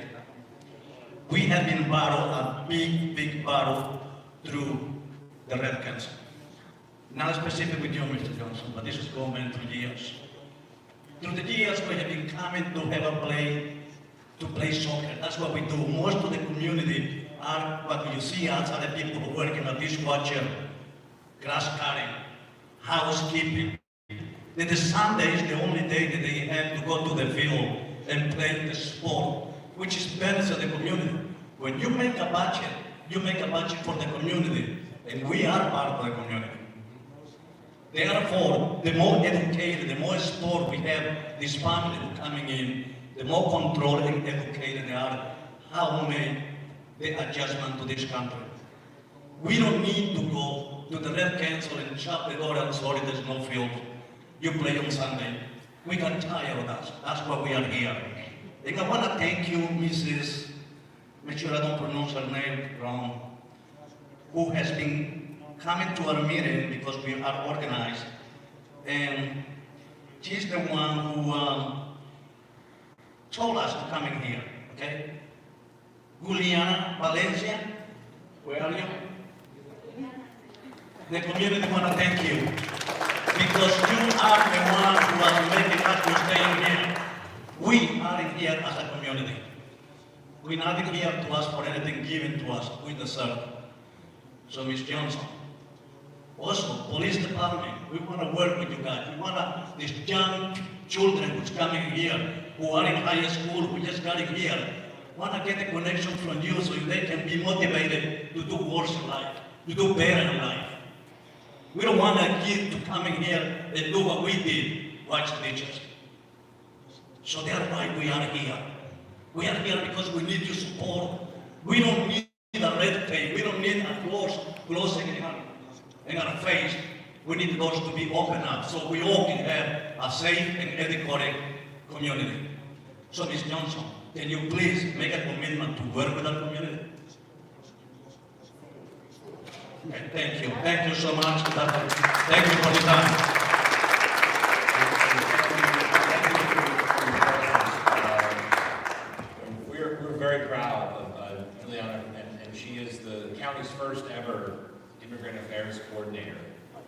We have been battled a big battle through the Red Cancer. Not specific with you, Mr. Johnson, but this is going through years. Through the years, we have been coming to have a play soccer. That's what we do. Most of the community are what you see outside the people who work in a dishwasher, grass cutting, housekeeping. Then the Sunday is the only day that they have to go to the field and play the sport, which is benefits the community. When you make a budget, you make a budget for the community, and we are part of the community. Therefore, the more educated, the more sport we have, this family coming in, the more controlled and educated they are, how to make the adjustment to this country. We don't need to go to the Red Council and shut the door and sorry, there's no field. You play on Sunday. We got tired of that. That's why we are here. And I want to thank you, Mrs. Make sure I don't pronounce her name wrong, who has been coming to our meeting because we are organized And she's the one who told us to come in here, okay? Juliana Valencia, where are you? The community want to thank you because you are the one who are making us to stay in here. We are in here as a community. We're not in here to ask for anything given to us. We deserve. So, Ms. Johnson, also, police department, we want to work with you guys. We want these young children who's coming here, who are in high school, who just got in here, want to get a connection from you so they can be motivated to do worse in life, to do better in life. We don't want a kid to come in here and do what we did, watch teachers. So that's why we are here. We are here because we need your support. We don't need a red tape. We don't need a closing in our face. We need those to be open up so we all can have a safe and educated community. So Ms. Johnson, can you please make a commitment to work with our community? Okay, thank you. Thank you so much. Thank you for the time. We're very proud of Juliana, and she is the county's first ever immigrant affairs coordinator.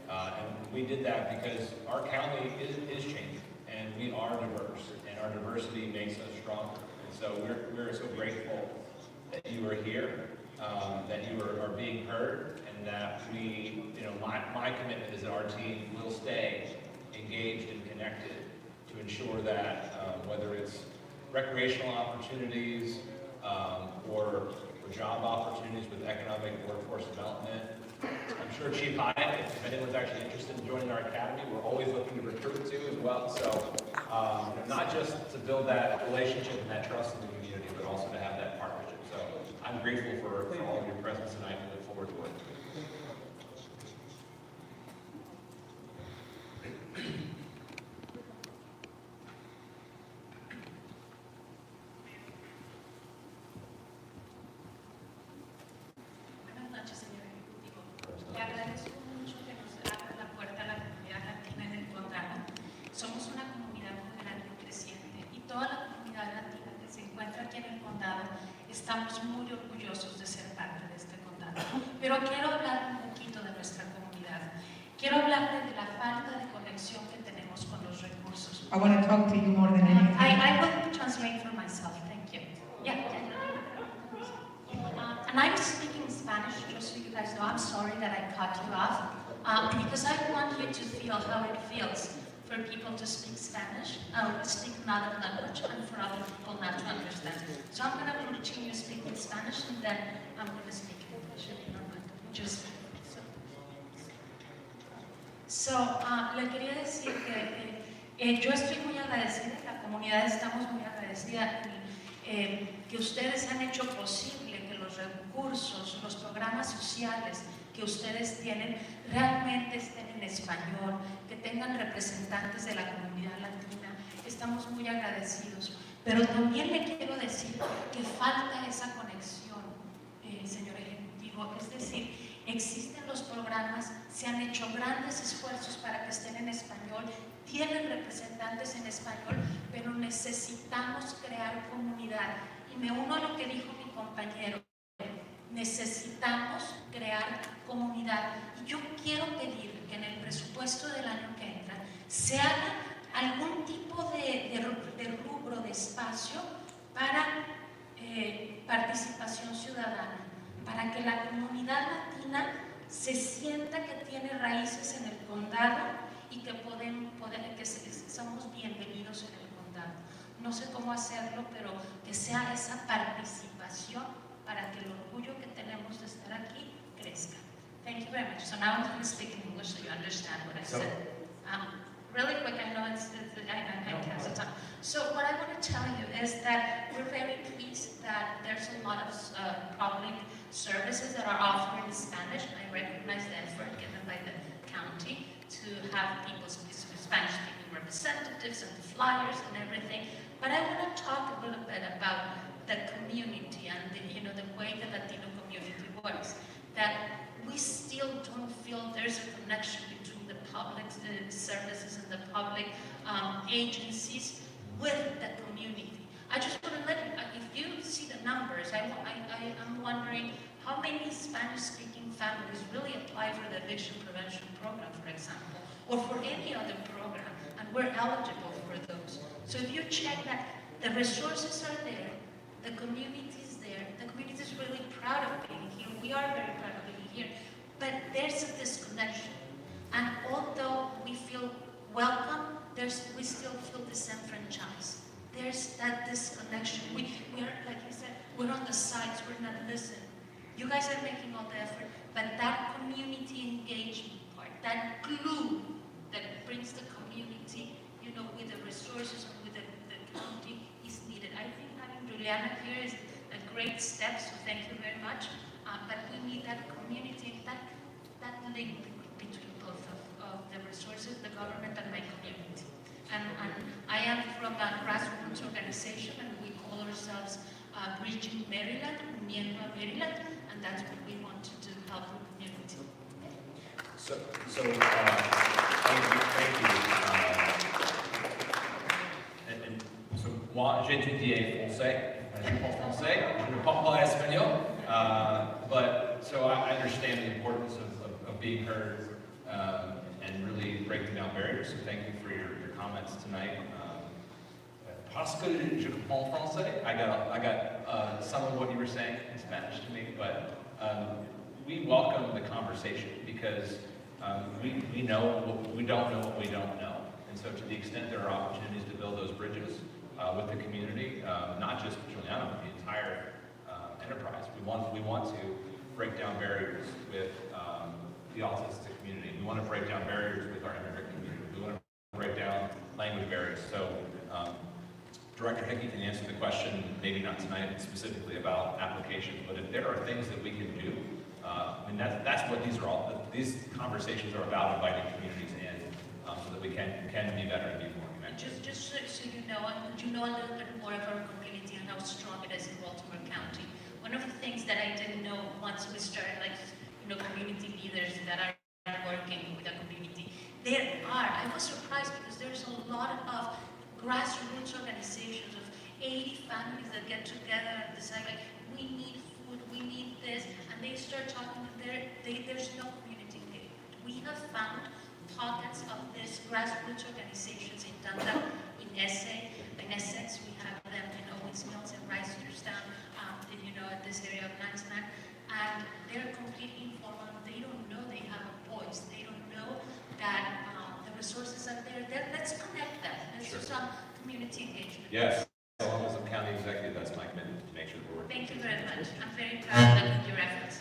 And we did that because our county is changing, and we are diverse, and our diversity makes us stronger. And so we're so grateful that you are here, that you are being heard, and that we, my commitment is that our team will stay engaged and connected to ensure that whether it's recreational opportunities or job opportunities with economic workforce development. I'm sure Chief Hyatt, if anyone's actually interested in joining our academy, we're always looking to recruit too as well. So not just to build that relationship and that trust in the community, but also to have that partnership. So I'm grateful for all of your presence tonight and look forward to working with you. Buenas noches, señor Ejecutivo. Le agradezco mucho que nos abra la puerta a la comunidad latina en el condado. Somos una comunidad muy grande y creciente, y toda la comunidad latina que se encuentra aquí en el condado estamos muy orgullosos de ser parte de este condado. Pero quiero hablar un poquito de nuestra comunidad. Quiero hablarle de la falta de conexión que tenemos con los recursos. I want to talk to you more than anything. I will translate for myself. Thank you. Yeah. And I'm speaking Spanish, just so you guys know. I'm sorry that I cut you off, because I want you to feel how it feels for people to speak Spanish, speak another language, and for other people not to understand. So I'm going to continue speaking Spanish, and then I'm going to speak English. Le quería decir que yo estoy muy agradecida, la comunidad estamos muy agradecida que ustedes han hecho posible que los recursos, los programas sociales que ustedes tienen realmente estén en español, que tengan representantes de la comunidad latina. Estamos muy agradecidos. Pero también le quiero decir que falta esa conexión, señor Ejecutivo. Es decir, existen los programas, se han hecho grandes esfuerzos para que estén en español, tienen representantes en español, pero necesitamos crear comunidad. Y me uno a lo que dijo mi compañero. Necesitamos crear comunidad. Y yo quiero pedir que en el presupuesto del año que entra se haga algún tipo de rubro, de espacio para participación ciudadana, para que la comunidad latina se sienta que tiene raíces en el condado y que somos bienvenidos en el condado. No sé cómo hacerlo, pero que sea esa participación para que el orgullo que tenemos de estar aquí crezca. Thank you very much. So now I'm going to speak in English so you understand what I said. Really quick, I know I have the time. So what I want to tell you is that we're very pleased that there's a lot of public services that are offered in Spanish. I recognize the effort given by the county to have people, Spanish-speaking representatives and the flyers and everything. But I want to talk a little bit about the community and the way the Latino community works. That we still don't feel there's a connection between the public services and the public agencies with the community. I just want to let you, if you see the numbers, I'm wondering how many Spanish-speaking families really apply for the eviction prevention program, for example, or for any other program, and we're eligible for those. So if you check that, the resources are there, the community is there, the community is really proud of being here, we are very proud of being here, but there's a disconnection. And although we feel welcome, we still feel disenfranchised. There's that disconnection. We are, like you said, we're on the sides, we're not listening. You guys are making all the effort, but that community engagement part, that glue that brings the community, with the resources and with the county is needed. I think having Juliana here is a great step, so thank you very much. But we need that community, that link between both of the resources, the government, and my community. And I am from a grassroots organization, and we call ourselves Bridging Maryland, Uniendo a Maryland, and that's what we want to do, help the community. Thank you. So, moi, j'ai étudié français. Je parle français. Je ne parle pas espagnol. But so I understand the importance of being heard and really breaking down barriers. So thank you for your comments tonight. Parce que je comprends français, I got some of what you were saying in Spanish to me, but we welcome the conversation because we know we don't know what we don't know. And so to the extent there are opportunities to build those bridges with the community, not just Juliana, but the entire enterprise, we want to break down barriers with the autistic community. We want to break down barriers with our immigrant community. We want to break down language barriers. So Director Hickey can answer the question, maybe not tonight specifically about applications, but if there are things that we can do, that's what these conversations are about, inviting communities in so that we can be better and be more connected. Just so you know, a little bit more of our community and how strong it is in Baltimore County. One of the things that I didn't know once we started, community leaders that are working with the community, I was surprised because there's a lot of grassroots organizations of 80 families that get together and decide, we need food, we need this, and they start talking, there's no community engagement. We have found pockets of these grassroots organizations in Tanda, in Essex, we have them in Owens Mills and Reisterstown, at this area of Lansman, and they're completely informal, they don't know they have a voice, they don't know that the resources are there. Let's connect them. Let's do some community engagement. Yes, as long as I'm county executive, that's my commitment to make sure that we're working. Thank you very much. I'm very proud of your efforts.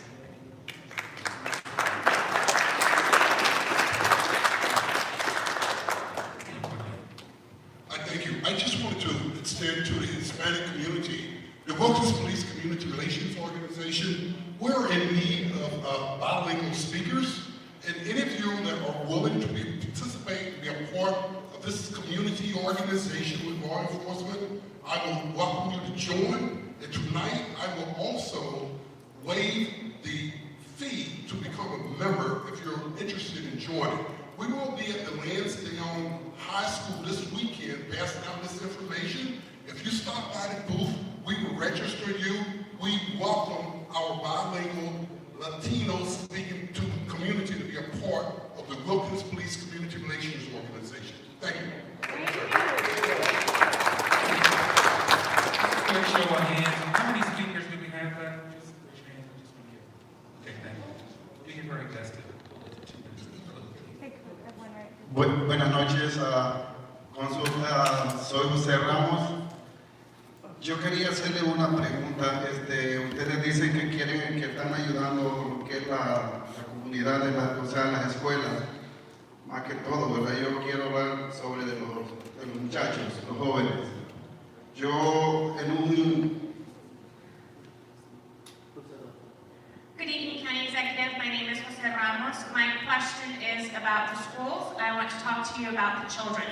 Thank you. I just wanted to extend to the Hispanic community, the Wilkins Police Community Relations Organization. We're in need of bilingual speakers, and any of you that are willing to participate and be a part of this community organization with law enforcement, I will welcome you to join. And tonight, I will also waive the fee to become a member if you're interested in joining. We will be at the Lansdowne High School this weekend passing out this information. If you stop by the booth, we will register you. We welcome our bilingual Latino speaking to the community to be a part of the Wilkins Police Community Relations Organization. Thank you. Quick show of hands. How many speakers do we have left? Just raise your hand. Just want to get. Okay, thank you. Do your very best to. Buenas noches, consulta, soy José Ramos. Yo quería hacerle una pregunta. Ustedes dicen que están ayudando lo que es la comunidad de las escuelas, más que todo, ¿verdad? Yo quiero hablar sobre de los muchachos, los jóvenes. Yo Good evening, County Executive. My name is Jose Ramos. My question is about the schools. I want to talk to you about the children.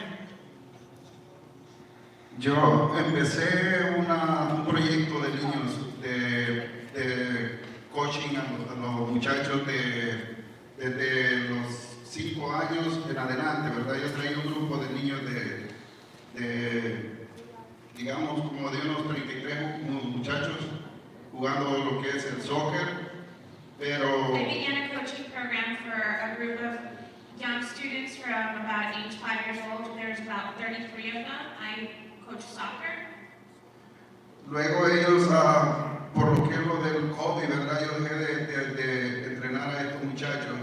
Yo empecé un proyecto de niños de coaching a los muchachos desde los 5 años en adelante, ¿verdad? Yo traigo un grupo de niños digamos, como de unos 33 muchachos jugando lo que es el soccer, pero... I began a coaching program for a group of young students from about age 5 years old. There's about 33 of them. I coach soccer. Luego ellos, por lo que es lo del COVID, ¿verdad? Yo dejé de entrenar a estos muchachos.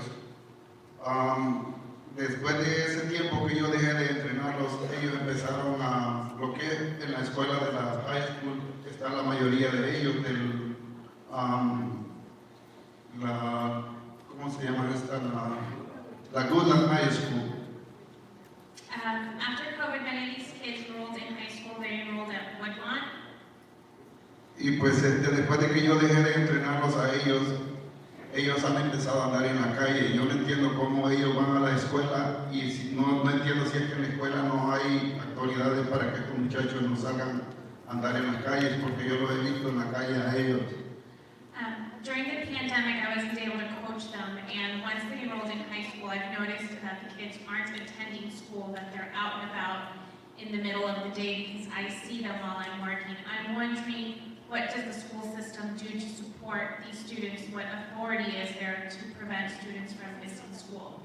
Después de ese tiempo que yo dejé de entrenarlos, ellos empezaron a, lo que en la escuela de la high school, está la mayoría de ellos, ¿cómo se llama esta? La Goodland High School. After COVID, many of these kids enrolled in high school. They enrolled at Woodlawn. Y pues después de que yo dejé de entrenarlos a ellos, ellos han empezado a andar en la calle. Yo no entiendo cómo ellos van a la escuela y no entiendo si es que en la escuela no hay autoridades para que estos muchachos no salgan a andar en las calles, porque yo los he visto en la calle a ellos. During the pandemic, I wasn't able to coach them, and once they enrolled in high school, I've noticed that the kids aren't attending school, that they're out and about in the middle of the day because I see them while I'm working. I'm wondering, what does the school system do to support these students? What authority is there to prevent students from missing school?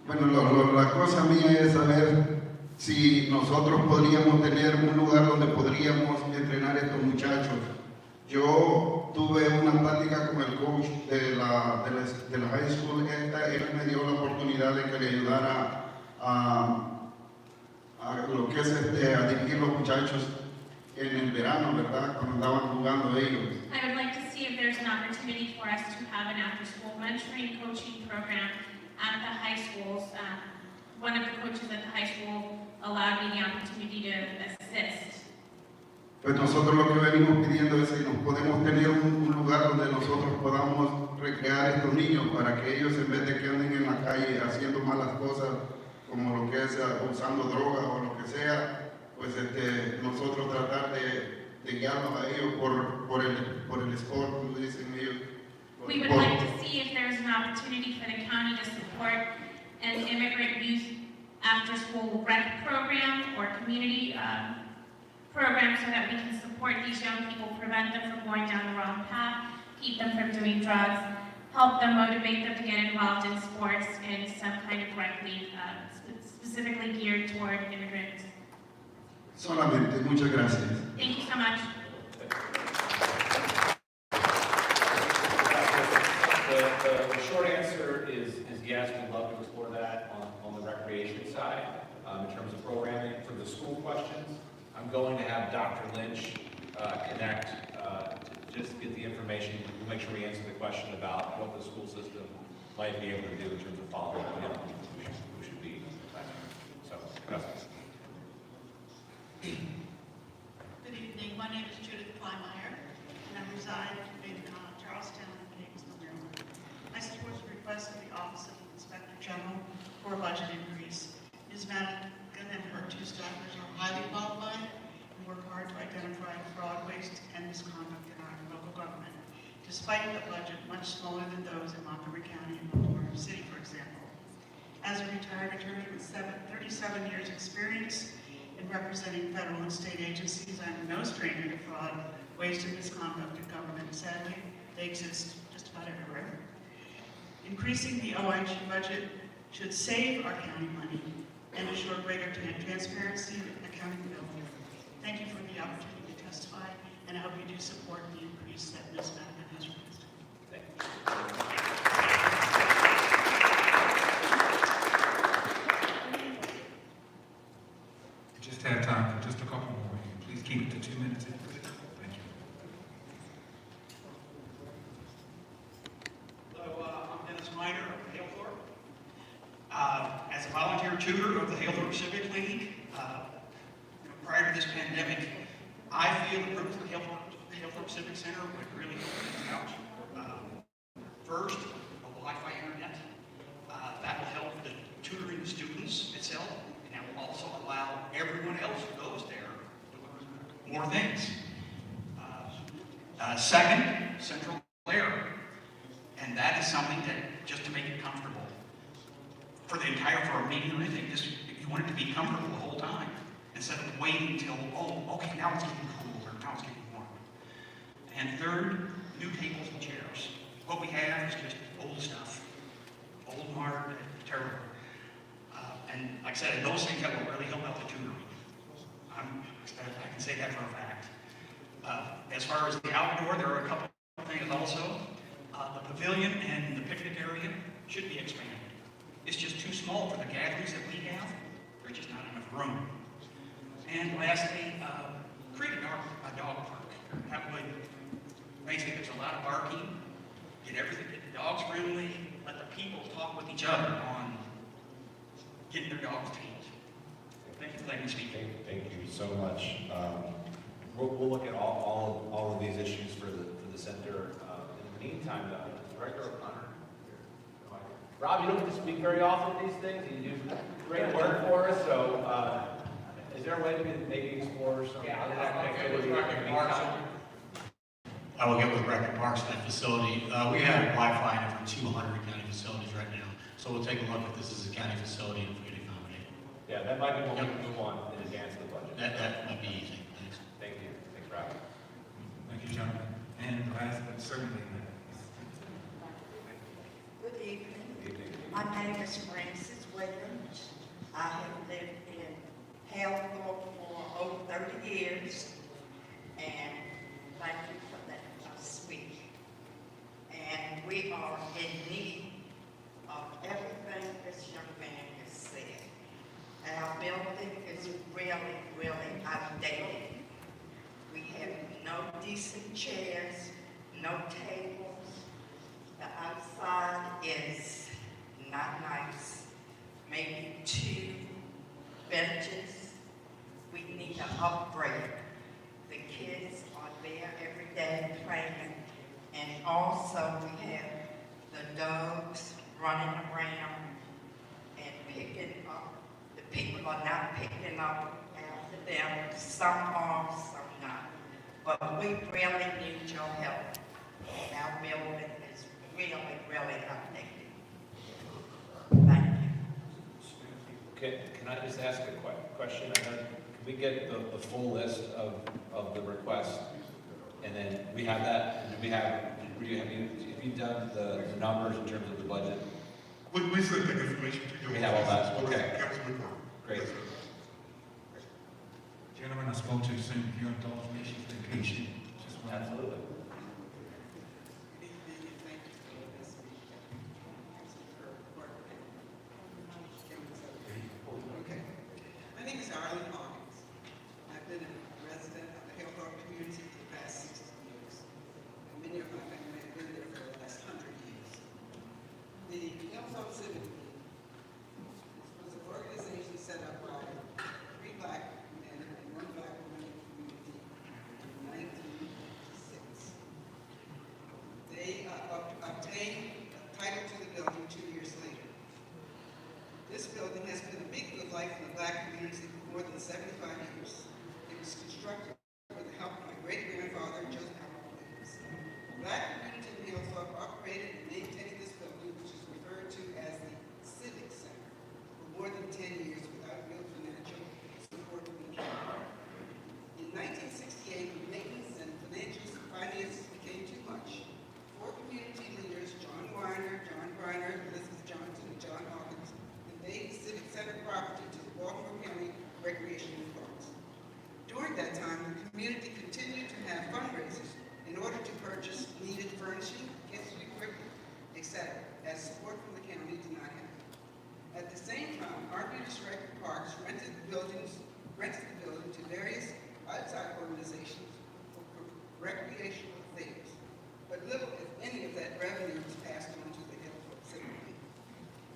Bueno, la cosa mía es saber si nosotros podríamos tener un lugar donde podríamos entrenar a estos muchachos. Yo tuve una plática con el coach de la high school. Él me dio la oportunidad de que le ayudara a lo que es a dirigir los muchachos en el verano, ¿verdad? Cuando andaban jugando ellos. I would like to see if there's an opportunity for us to have an after-school mentoring coaching program at the high schools. One of the coaches at the high school allowed me the opportunity to assist. Pues nosotros lo que venimos pidiendo es si nos podemos tener un lugar donde nosotros podamos recrear a estos niños para que ellos, en vez de que anden en la calle haciendo malas cosas, como lo que es usando drogas o lo que sea, pues nosotros tratar de guiarlos a ellos por el sport, como dicen ellos. We would like to see if there's an opportunity for the county to support an immigrant youth after-school rec program or community program so that we can support these young people, prevent them from going down the wrong path, keep them from doing drugs, help them, motivate them to get involved in sports and some kind of rec league specifically geared toward immigrants. Solamente, muchas gracias. Thank you so much. The short answer is yes, we'd love to explore that on the recreation side. In terms of programming for the school questions, I'm going to have Dr. Lynch connect to just get the information, make sure we answer the question about what the school system might be able to do in terms of following up who should be planning. So, gracias. Good evening. My name is Judith Kleinmeyer, and I reside in Charlestown, Gainesville, Maryland. I support the request of the Office of the Inspector General for a budget increase. Ms. Madigan and her 2 staffers are highly qualified and work hard to identify fraud, waste, and misconduct in our local government, despite a budget much smaller than those in Montgomery County and Baltimore City, for example. As a retired attorney with 37 years experience in representing federal and state agencies, I am no stranger to fraud, waste, and misconduct in government. Sadly, they exist just about everywhere. Increasing the OIG budget should save our county money and assure greater transparency and accountability. Thank you for the opportunity to testify, and I hope you do support the increase that Ms. Madigan has requested. Thank you. We just have time for just a couple more. Please keep it to 2 minutes. Thank you. Hello, I'm Dennis Miner of Hilltop. As a volunteer tutor of the Hilltop Civic League, prior to this pandemic, I feel the group of the Hilltop Civic Center would really help us out. First, a Wi-Fi internet. That will help the tutoring students itself, and that will also allow everyone else who goes there to learn more things. Second, central air. And that is something that, just to make it comfortable. for a meeting or anything, just if you want it to be comfortable the whole time, instead of waiting until, oh, okay, now it's getting cool, or now it's getting warm. And third, new tables and chairs. What we have is just old stuff, old, marred, terrible. And like I said, those things that will really help out the tutoring. I can say that for a fact. As far as the outdoor, there are a couple of things also. The pavilion and the picnic area should be expanded. It's just too small for the gatherings that we have. There's just not enough room. And lastly, create a dog park. That would, basically, there's a lot of barking, get the dogs friendly, let the people talk with each other on getting their dogs tamed. Thank you for letting me speak. Thank you so much. We'll look at all of these issues for the center. In the meantime, Director O'Connor. Rob, you don't get to speak very often these things. You do great work for us. So, is there a way to maybe explore some other activity? I will get with Record Parks and that facility. We have Wi-Fi in over 200 county facilities right now. So we'll take a look if this is a county facility and if we can accommodate. Yeah, that might be one we can move on in advance of the budget. That might be easy. Thanks. Thank you. Thanks, Rob. Thank you, gentlemen. And last but certainly not Good evening. My name is Frances Williams. I have lived in Hilltop for over 30 years, and thank you for that last week. And we are in need of everything this young man has said. Our building is really, really outdated. We have no decent chairs, no tables. The outside is not nice. Maybe 2 benches. We need an upgrade. The kids are there every day playing. And also we have the dogs running around and picking up. The people are not picking up after them. Some are, some not. But we really need your help. Our building is really, really outdated. Thank you. Okay, can I just ask a question? Can we get the full list of the requests? And then we have that, and have you done the numbers in terms of the budget? We sent that information to you. We have all that, okay. Council report. Great. Gentlemen, I spoke too soon. If you indulge me, she's vacation. Absolutely. Okay. My name is Arlene Hawkins. I've been a resident of the Hilltop community for the past 60 years. And many of my family have been there for the last 100 years. The Hilltop Civic was an organization set up by 3 black men and 1 black woman in the community in 1956. They obtained a title to the building 2 years later. This building has been a big good life in the black community for more than 75 years. It was constructed with the help of my great-grandfather, Joseph Williams. The black community in Hilltop operated and maintained this building, which is referred to as the Civic Center, for more than 10 years without real financial support from the county. In 1968, when maintenance and finances became too much, 4 community leaders, John Weiner, John Griner, Elizabeth Johnson, and John Hawkins, conveyed the Civic Center property to the Baltimore County Recreation Parks. During that time, the community continued to have fundraisers in order to purchase needed furnishing, gifts, equipment, etc., as support from the county did not happen. At the same time, Arbutus Record Parks rented the building to various outside organizations for recreational affairs, but little, if any, of that revenue was passed on to the Hilltop Civic.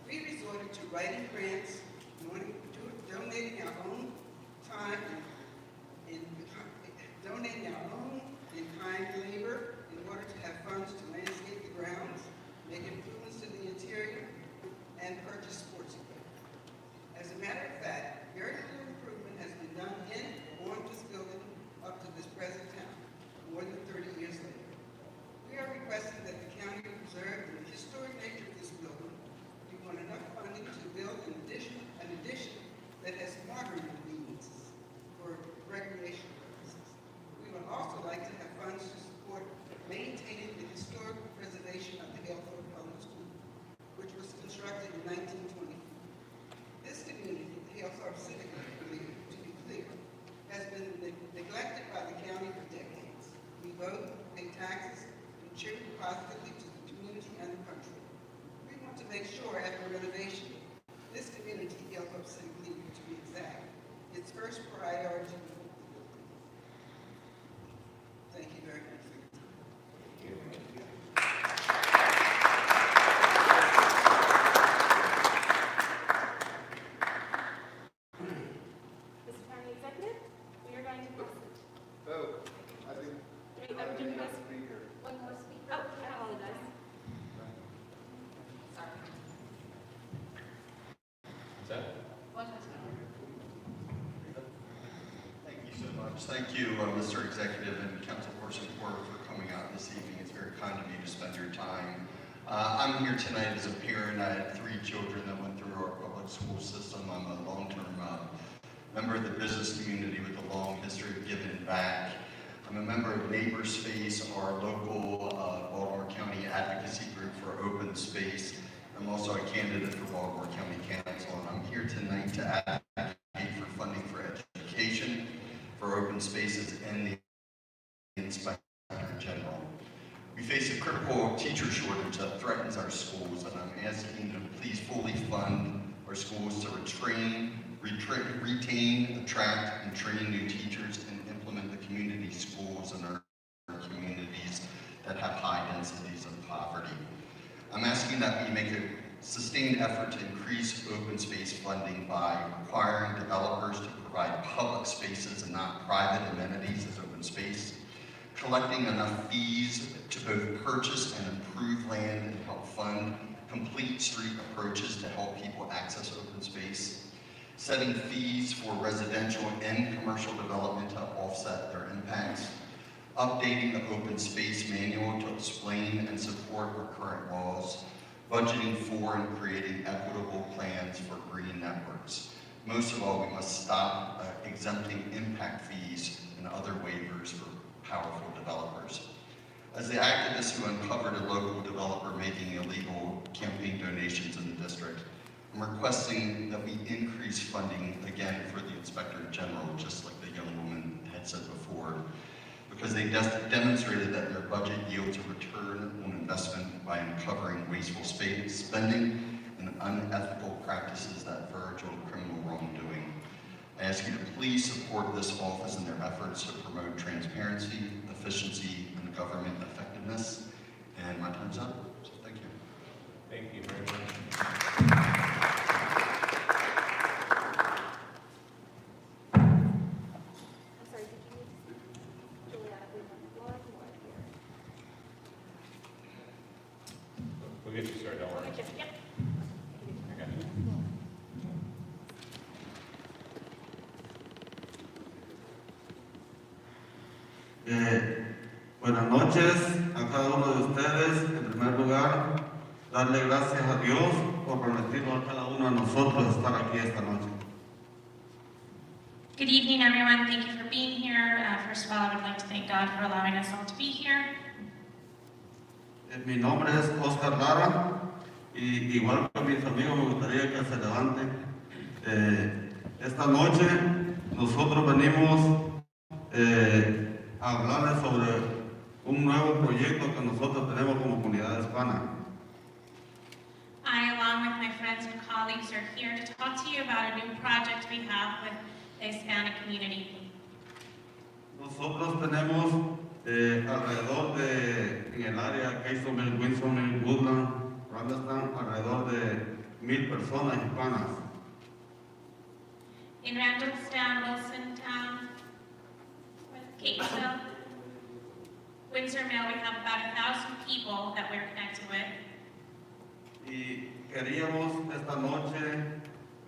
We resorted to writing grants, donating our own time donating our own in-kind labor in order to have funds to landscape the grounds, make improvements to the interior, and purchase sports equipment. As a matter of fact, very little improvement has been done in or on this building up to this present time, more than 30 years later. We are requesting that the county preserve the historic nature of this building. We want enough funding to build priority. Thank you very much for your time. Mr. County Executive, we are going to message. Oh, I think. Do we have one more speaker? Oh, I apologize. Sorry. Is that? One more. Thank you so much. Thank you, Mr. Executive and Councilperson Porter, for coming out this evening. It's very kind of you to spend your time. I'm here tonight as a parent. I had 3 children that went through our public school system. I'm a long-term member of the business community with a long history of giving back. I'm a member of Neighbor Space, our local Baltimore County advocacy group for open space. I'm also a candidate for Baltimore County Council, and I'm here tonight to advocate for funding for education, for open spaces, and the Inspector General. We face a critical teacher shortage that threatens our schools, and I'm asking you to please fully fund our schools to retain, attract, and train new teachers and implement the community schools in our communities that have high densities of poverty. I'm asking that we make a sustained effort to increase open space funding by requiring developers to provide public spaces and not private amenities as open space, collecting enough fees to both purchase and improve land and help fund complete street approaches to help people access open space, setting fees for residential and commercial development to offset their impacts, updating the open space manual to explain and support our current laws, budgeting for and creating equitable plans for green networks. Most of all, we must stop exempting impact fees and other waivers for powerful developers. As the activist who uncovered a local developer making illegal campaign donations in the district, I'm requesting that we increase funding again for the Inspector General, just like the young woman had said before, because they demonstrated that their budget yields a return on investment by uncovering wasteful spending and unethical practices that verge on criminal wrongdoing. I ask you to please support this office in their efforts to promote transparency, efficiency, and government effectiveness. And my time's up, so thank you. Thank you very much. I'm sorry, did you need to speak? Juliana, we have one more here. We'll get you started, don't worry. Yep. I got you. Buenas noches a cada uno de ustedes. En primer lugar, darle gracias a Dios por permitirnos a cada uno de nosotros estar aquí esta noche. Good evening, everyone. Thank you for being here. First of all, I would like to thank God for allowing us all to be here. Mi nombre es Oscar Lara y igual que mis amigos me gustaría que se levanten. Esta noche nosotros venimos a hablarles sobre un nuevo proyecto que nosotros tenemos como comunidad hispana. I, along with my friends and colleagues, are here to talk to you about a new project we have with the Hispanic community. Nosotros tenemos alrededor de, en el área Caseyville, Winsonville, Woodland, Randallstown, alrededor de 1,000 personas hispanas. In Randallstown, Wilsontown, Catesville, Windsor Mill, we have about 1,000 people that we're connected with. Y queríamos esta noche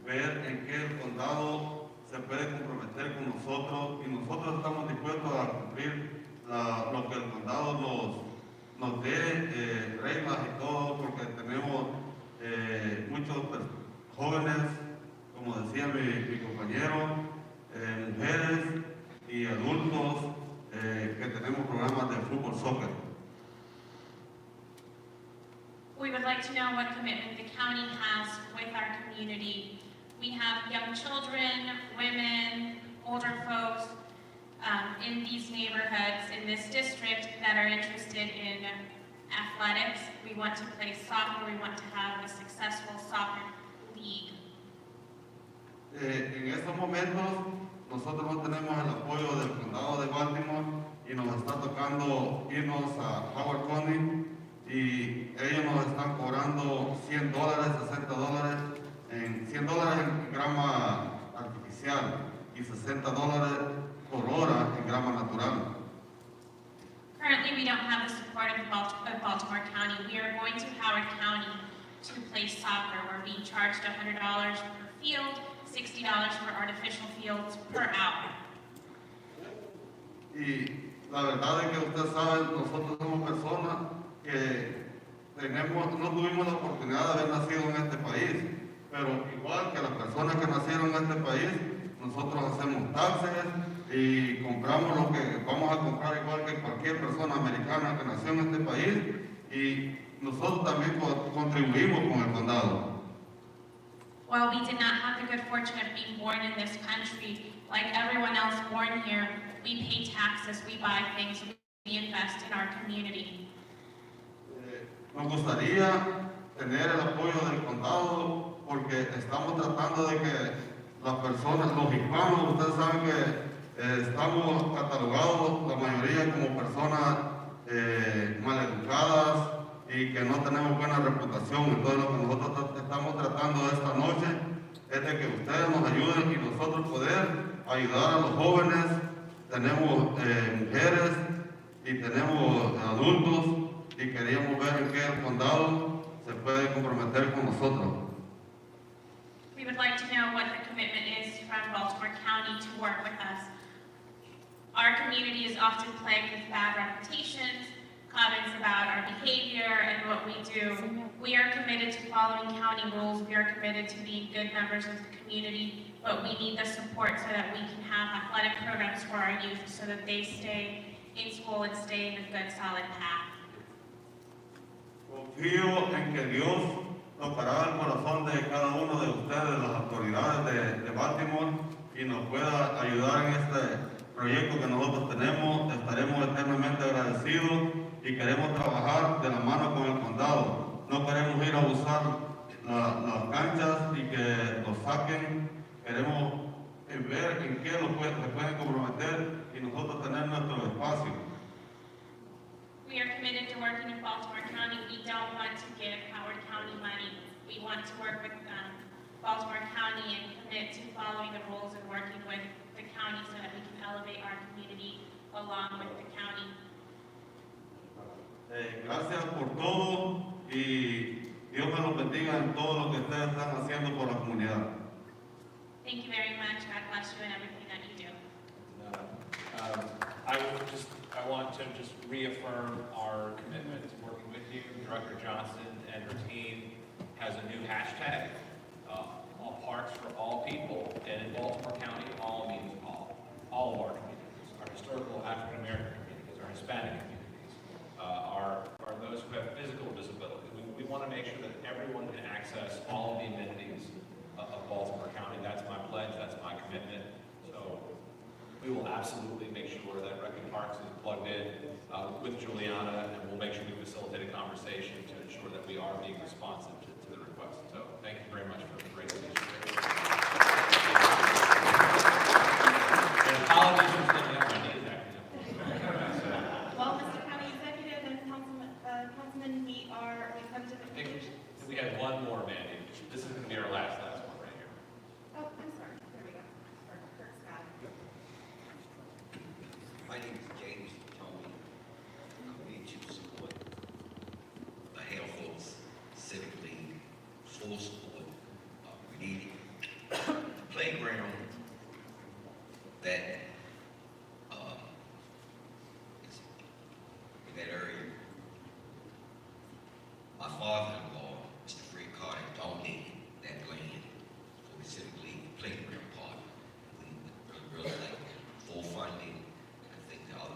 ver en qué el condado se puede comprometer con nosotros y nosotros estamos dispuestos a cumplir lo que el condado nos dé, reglas y todo, porque tenemos muchos jóvenes, como decía mi compañero, mujeres y adultos que tenemos programas de fútbol, soccer. We would like to know what commitment the county has with our community. We have young children, women, older folks in these neighborhoods, in this district, that are interested in athletics. We want to play soccer. We want to have a successful soccer league. En estos momentos nosotros no tenemos el apoyo del condado de Baltimore y nos está tocando irnos a Howard County y ellos nos están cobrando $100, $60 en $100 en grama artificial y $60 por hora en grama natural. Currently, we don't have the support of Baltimore County. We are going to Howard County to play soccer. We're being charged $100 per field, $60 for artificial fields per hour. Y la verdad es que usted sabe, nosotros somos personas que no tuvimos la oportunidad de haber nacido en este país, pero igual que las personas que nacieron en este país, nosotros hacemos taxes y compramos lo que vamos a comprar igual que cualquier persona americana que nació en este país y nosotros también contribuimos con el condado. While we did not have the good fortune of being born in this country, like everyone else born here, we pay taxes, we buy things, we invest in our community. Nos gustaría tener el apoyo del condado porque estamos tratando de que las personas, los hispanos, ustedes saben que estamos catalogados la mayoría como personas maleducadas y que no tenemos buena reputación. Entonces lo que nosotros estamos tratando esta noche es de que ustedes nos ayuden y nosotros poder ayudar a los jóvenes. Tenemos mujeres y tenemos adultos y queríamos ver en qué el condado se puede comprometer con nosotros. We would like to know what the commitment is from Baltimore County to work with us. Our community is often plagued with bad reputations, comments about our behavior and what we do. We are committed to following county rules. We are committed to being good members of the community, but we need the support so that we can have athletic programs for our youth so that they stay in school and stay in a good, solid path. Confío en que Dios tocará el corazón de cada uno de ustedes, las autoridades de Baltimore, y nos pueda ayudar en este proyecto que nosotros tenemos. Estaremos eternamente agradecidos y queremos trabajar de la mano con el condado. No queremos ir a usar las canchas y que los saquen. Queremos ver en qué se pueden comprometer y nosotros tener nuestro espacio. We are committed to working in Baltimore County. We don't want to give Howard County money. We want to work with Baltimore County and commit to following the rules and working with the county so that we can elevate our community along with the county. Gracias por todo y Dios me los bendiga en todo lo que ustedes están haciendo por la comunidad. Thank you very much. God bless you and everything that you do. I want to just reaffirm our commitment to working with you. Director Johnson and her team has a new hashtag, all parks for all people, and in Baltimore County, all means all of our communities, our historical African American communities, our Hispanic communities, are those who have physical disabilities. We want to make sure that everyone can access all of the amenities of Baltimore County. That's my pledge, that's my commitment. So we will absolutely make sure that Rec and Parks is plugged in with Juliana, and we'll make sure we facilitate a conversation to ensure that we are being responsive to the request. So thank you very much for the great initiative. And apologies for standing up my knees acting up. Well, Mr. County Executive and Councilman, we come to the conclusion. We had one more, Mandy. This is going to be our last one right here. Oh, I'm sorry. There we go. Kurt Scott. My name is James Tony. I'm here to support the Hilltop Civic League, full support. We need a playground that is in that area. My father-in-law, Mr. Fred Carter, donated that land for the Civic League playground part. We would really like full funding. I think the other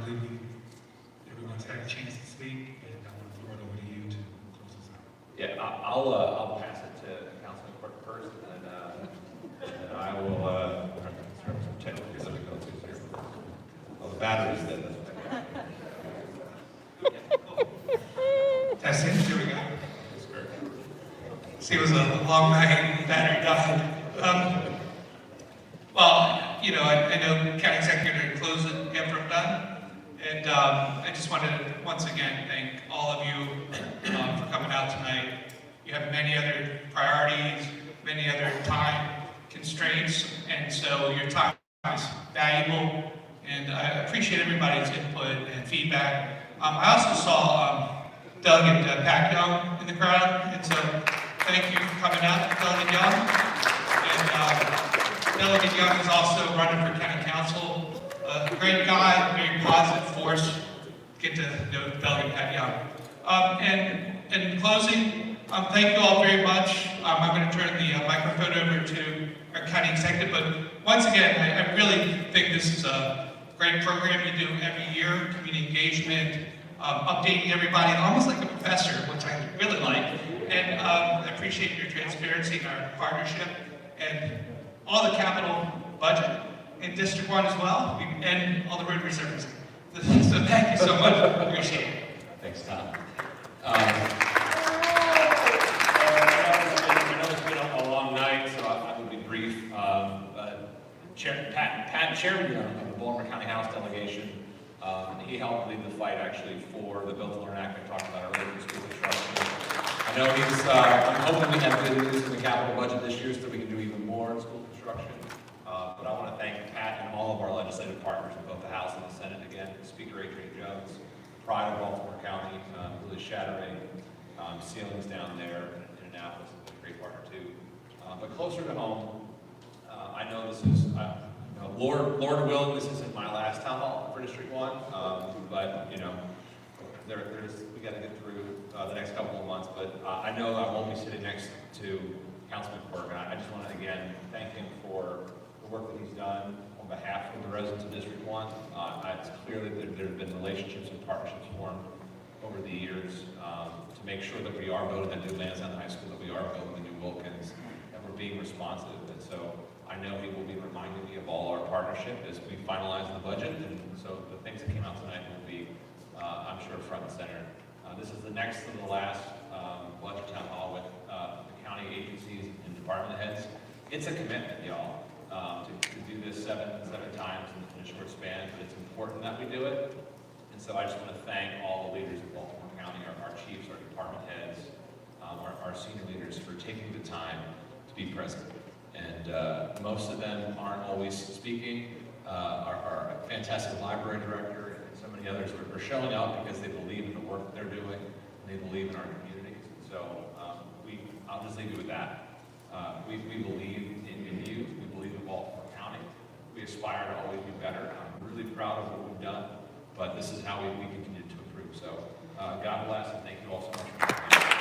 believe everyone's had a chance to speak, and I want to throw it over to you to close us out. Yeah, I'll pass it to Councilman Quirk first, and I will, start some technical difficulties here. Oh, the battery's dead. That's it, here we go. See, it was a long night, and battery died. Well, you know, I know County Executive didn't close it after I'm done, and I just wanted to once again thank all of you for coming out tonight. You have many other priorities, many other time constraints, and so your time is valuable, and I appreciate everybody's input and feedback. I also saw Doug and Pat Young in the crowd, and so thank you for coming out, Doug and Young. And Delegate Young is also running for county council. A great guy, very positive force. Get to know Delegate Pat Young. And in closing, thank you all very much. I'm going to turn the microphone over to our county executive, but once again, I really think this is a great program you do every year, community engagement, updating everybody, almost like a professor, which I really like. And I appreciate your transparency and our partnership, and all the capital budget in District 1 as well, and all the road resurfacing. So thank you so much, appreciate it. Thanks, Tom. A long night, so I will be brief. Pat Chairman of the Baltimore County House Delegation, he helped lead the fight actually for the Build to Learn Act we talked about earlier for school construction. I know I'm hoping we have good news in the capital budget this year so that we can do even more in school construction. But I want to thank Pat and all of our legislative partners in both the House and the Senate again, Speaker Adrian Jones, pride of Baltimore County, really shattering ceilings down there in Annapolis, a great partner too. But closer to home, I know this is, Lord willing, this isn't my last town hall for District 1, but you know, we got to get through the next couple of months. But I know I won't be sitting next to Councilman Quirk, and I just want to again thank him for the work that he's done on behalf of the residents of District 1. It's clear that there have been relationships and partnerships formed over the years to make sure that we are building the new Lansdowne High School, that we are building the new Wilkins, and we're being responsive. And so I know he will be reminding me of all our partnership as we finalize the budget, and so the things that came out tonight will be, I'm sure, front and center. This is the next to the last budget town hall with the county agencies and department heads. It's a commitment, y'all, to do this seven times in a short span, but it's important that we do it. And so I just want to thank all the leaders of Baltimore County, our chiefs, our department heads, our senior leaders for taking the time to be present. And most of them aren't always speaking. Our fantastic library director and so many others are showing up because they believe in the work that they're doing, and they believe in our communities. So I'll just leave you with that. We believe in you. We believe in Baltimore County. We aspire to always be better. I'm really proud of what we've done, but this is how we continue to improve. So God bless, and thank you all so much for being here.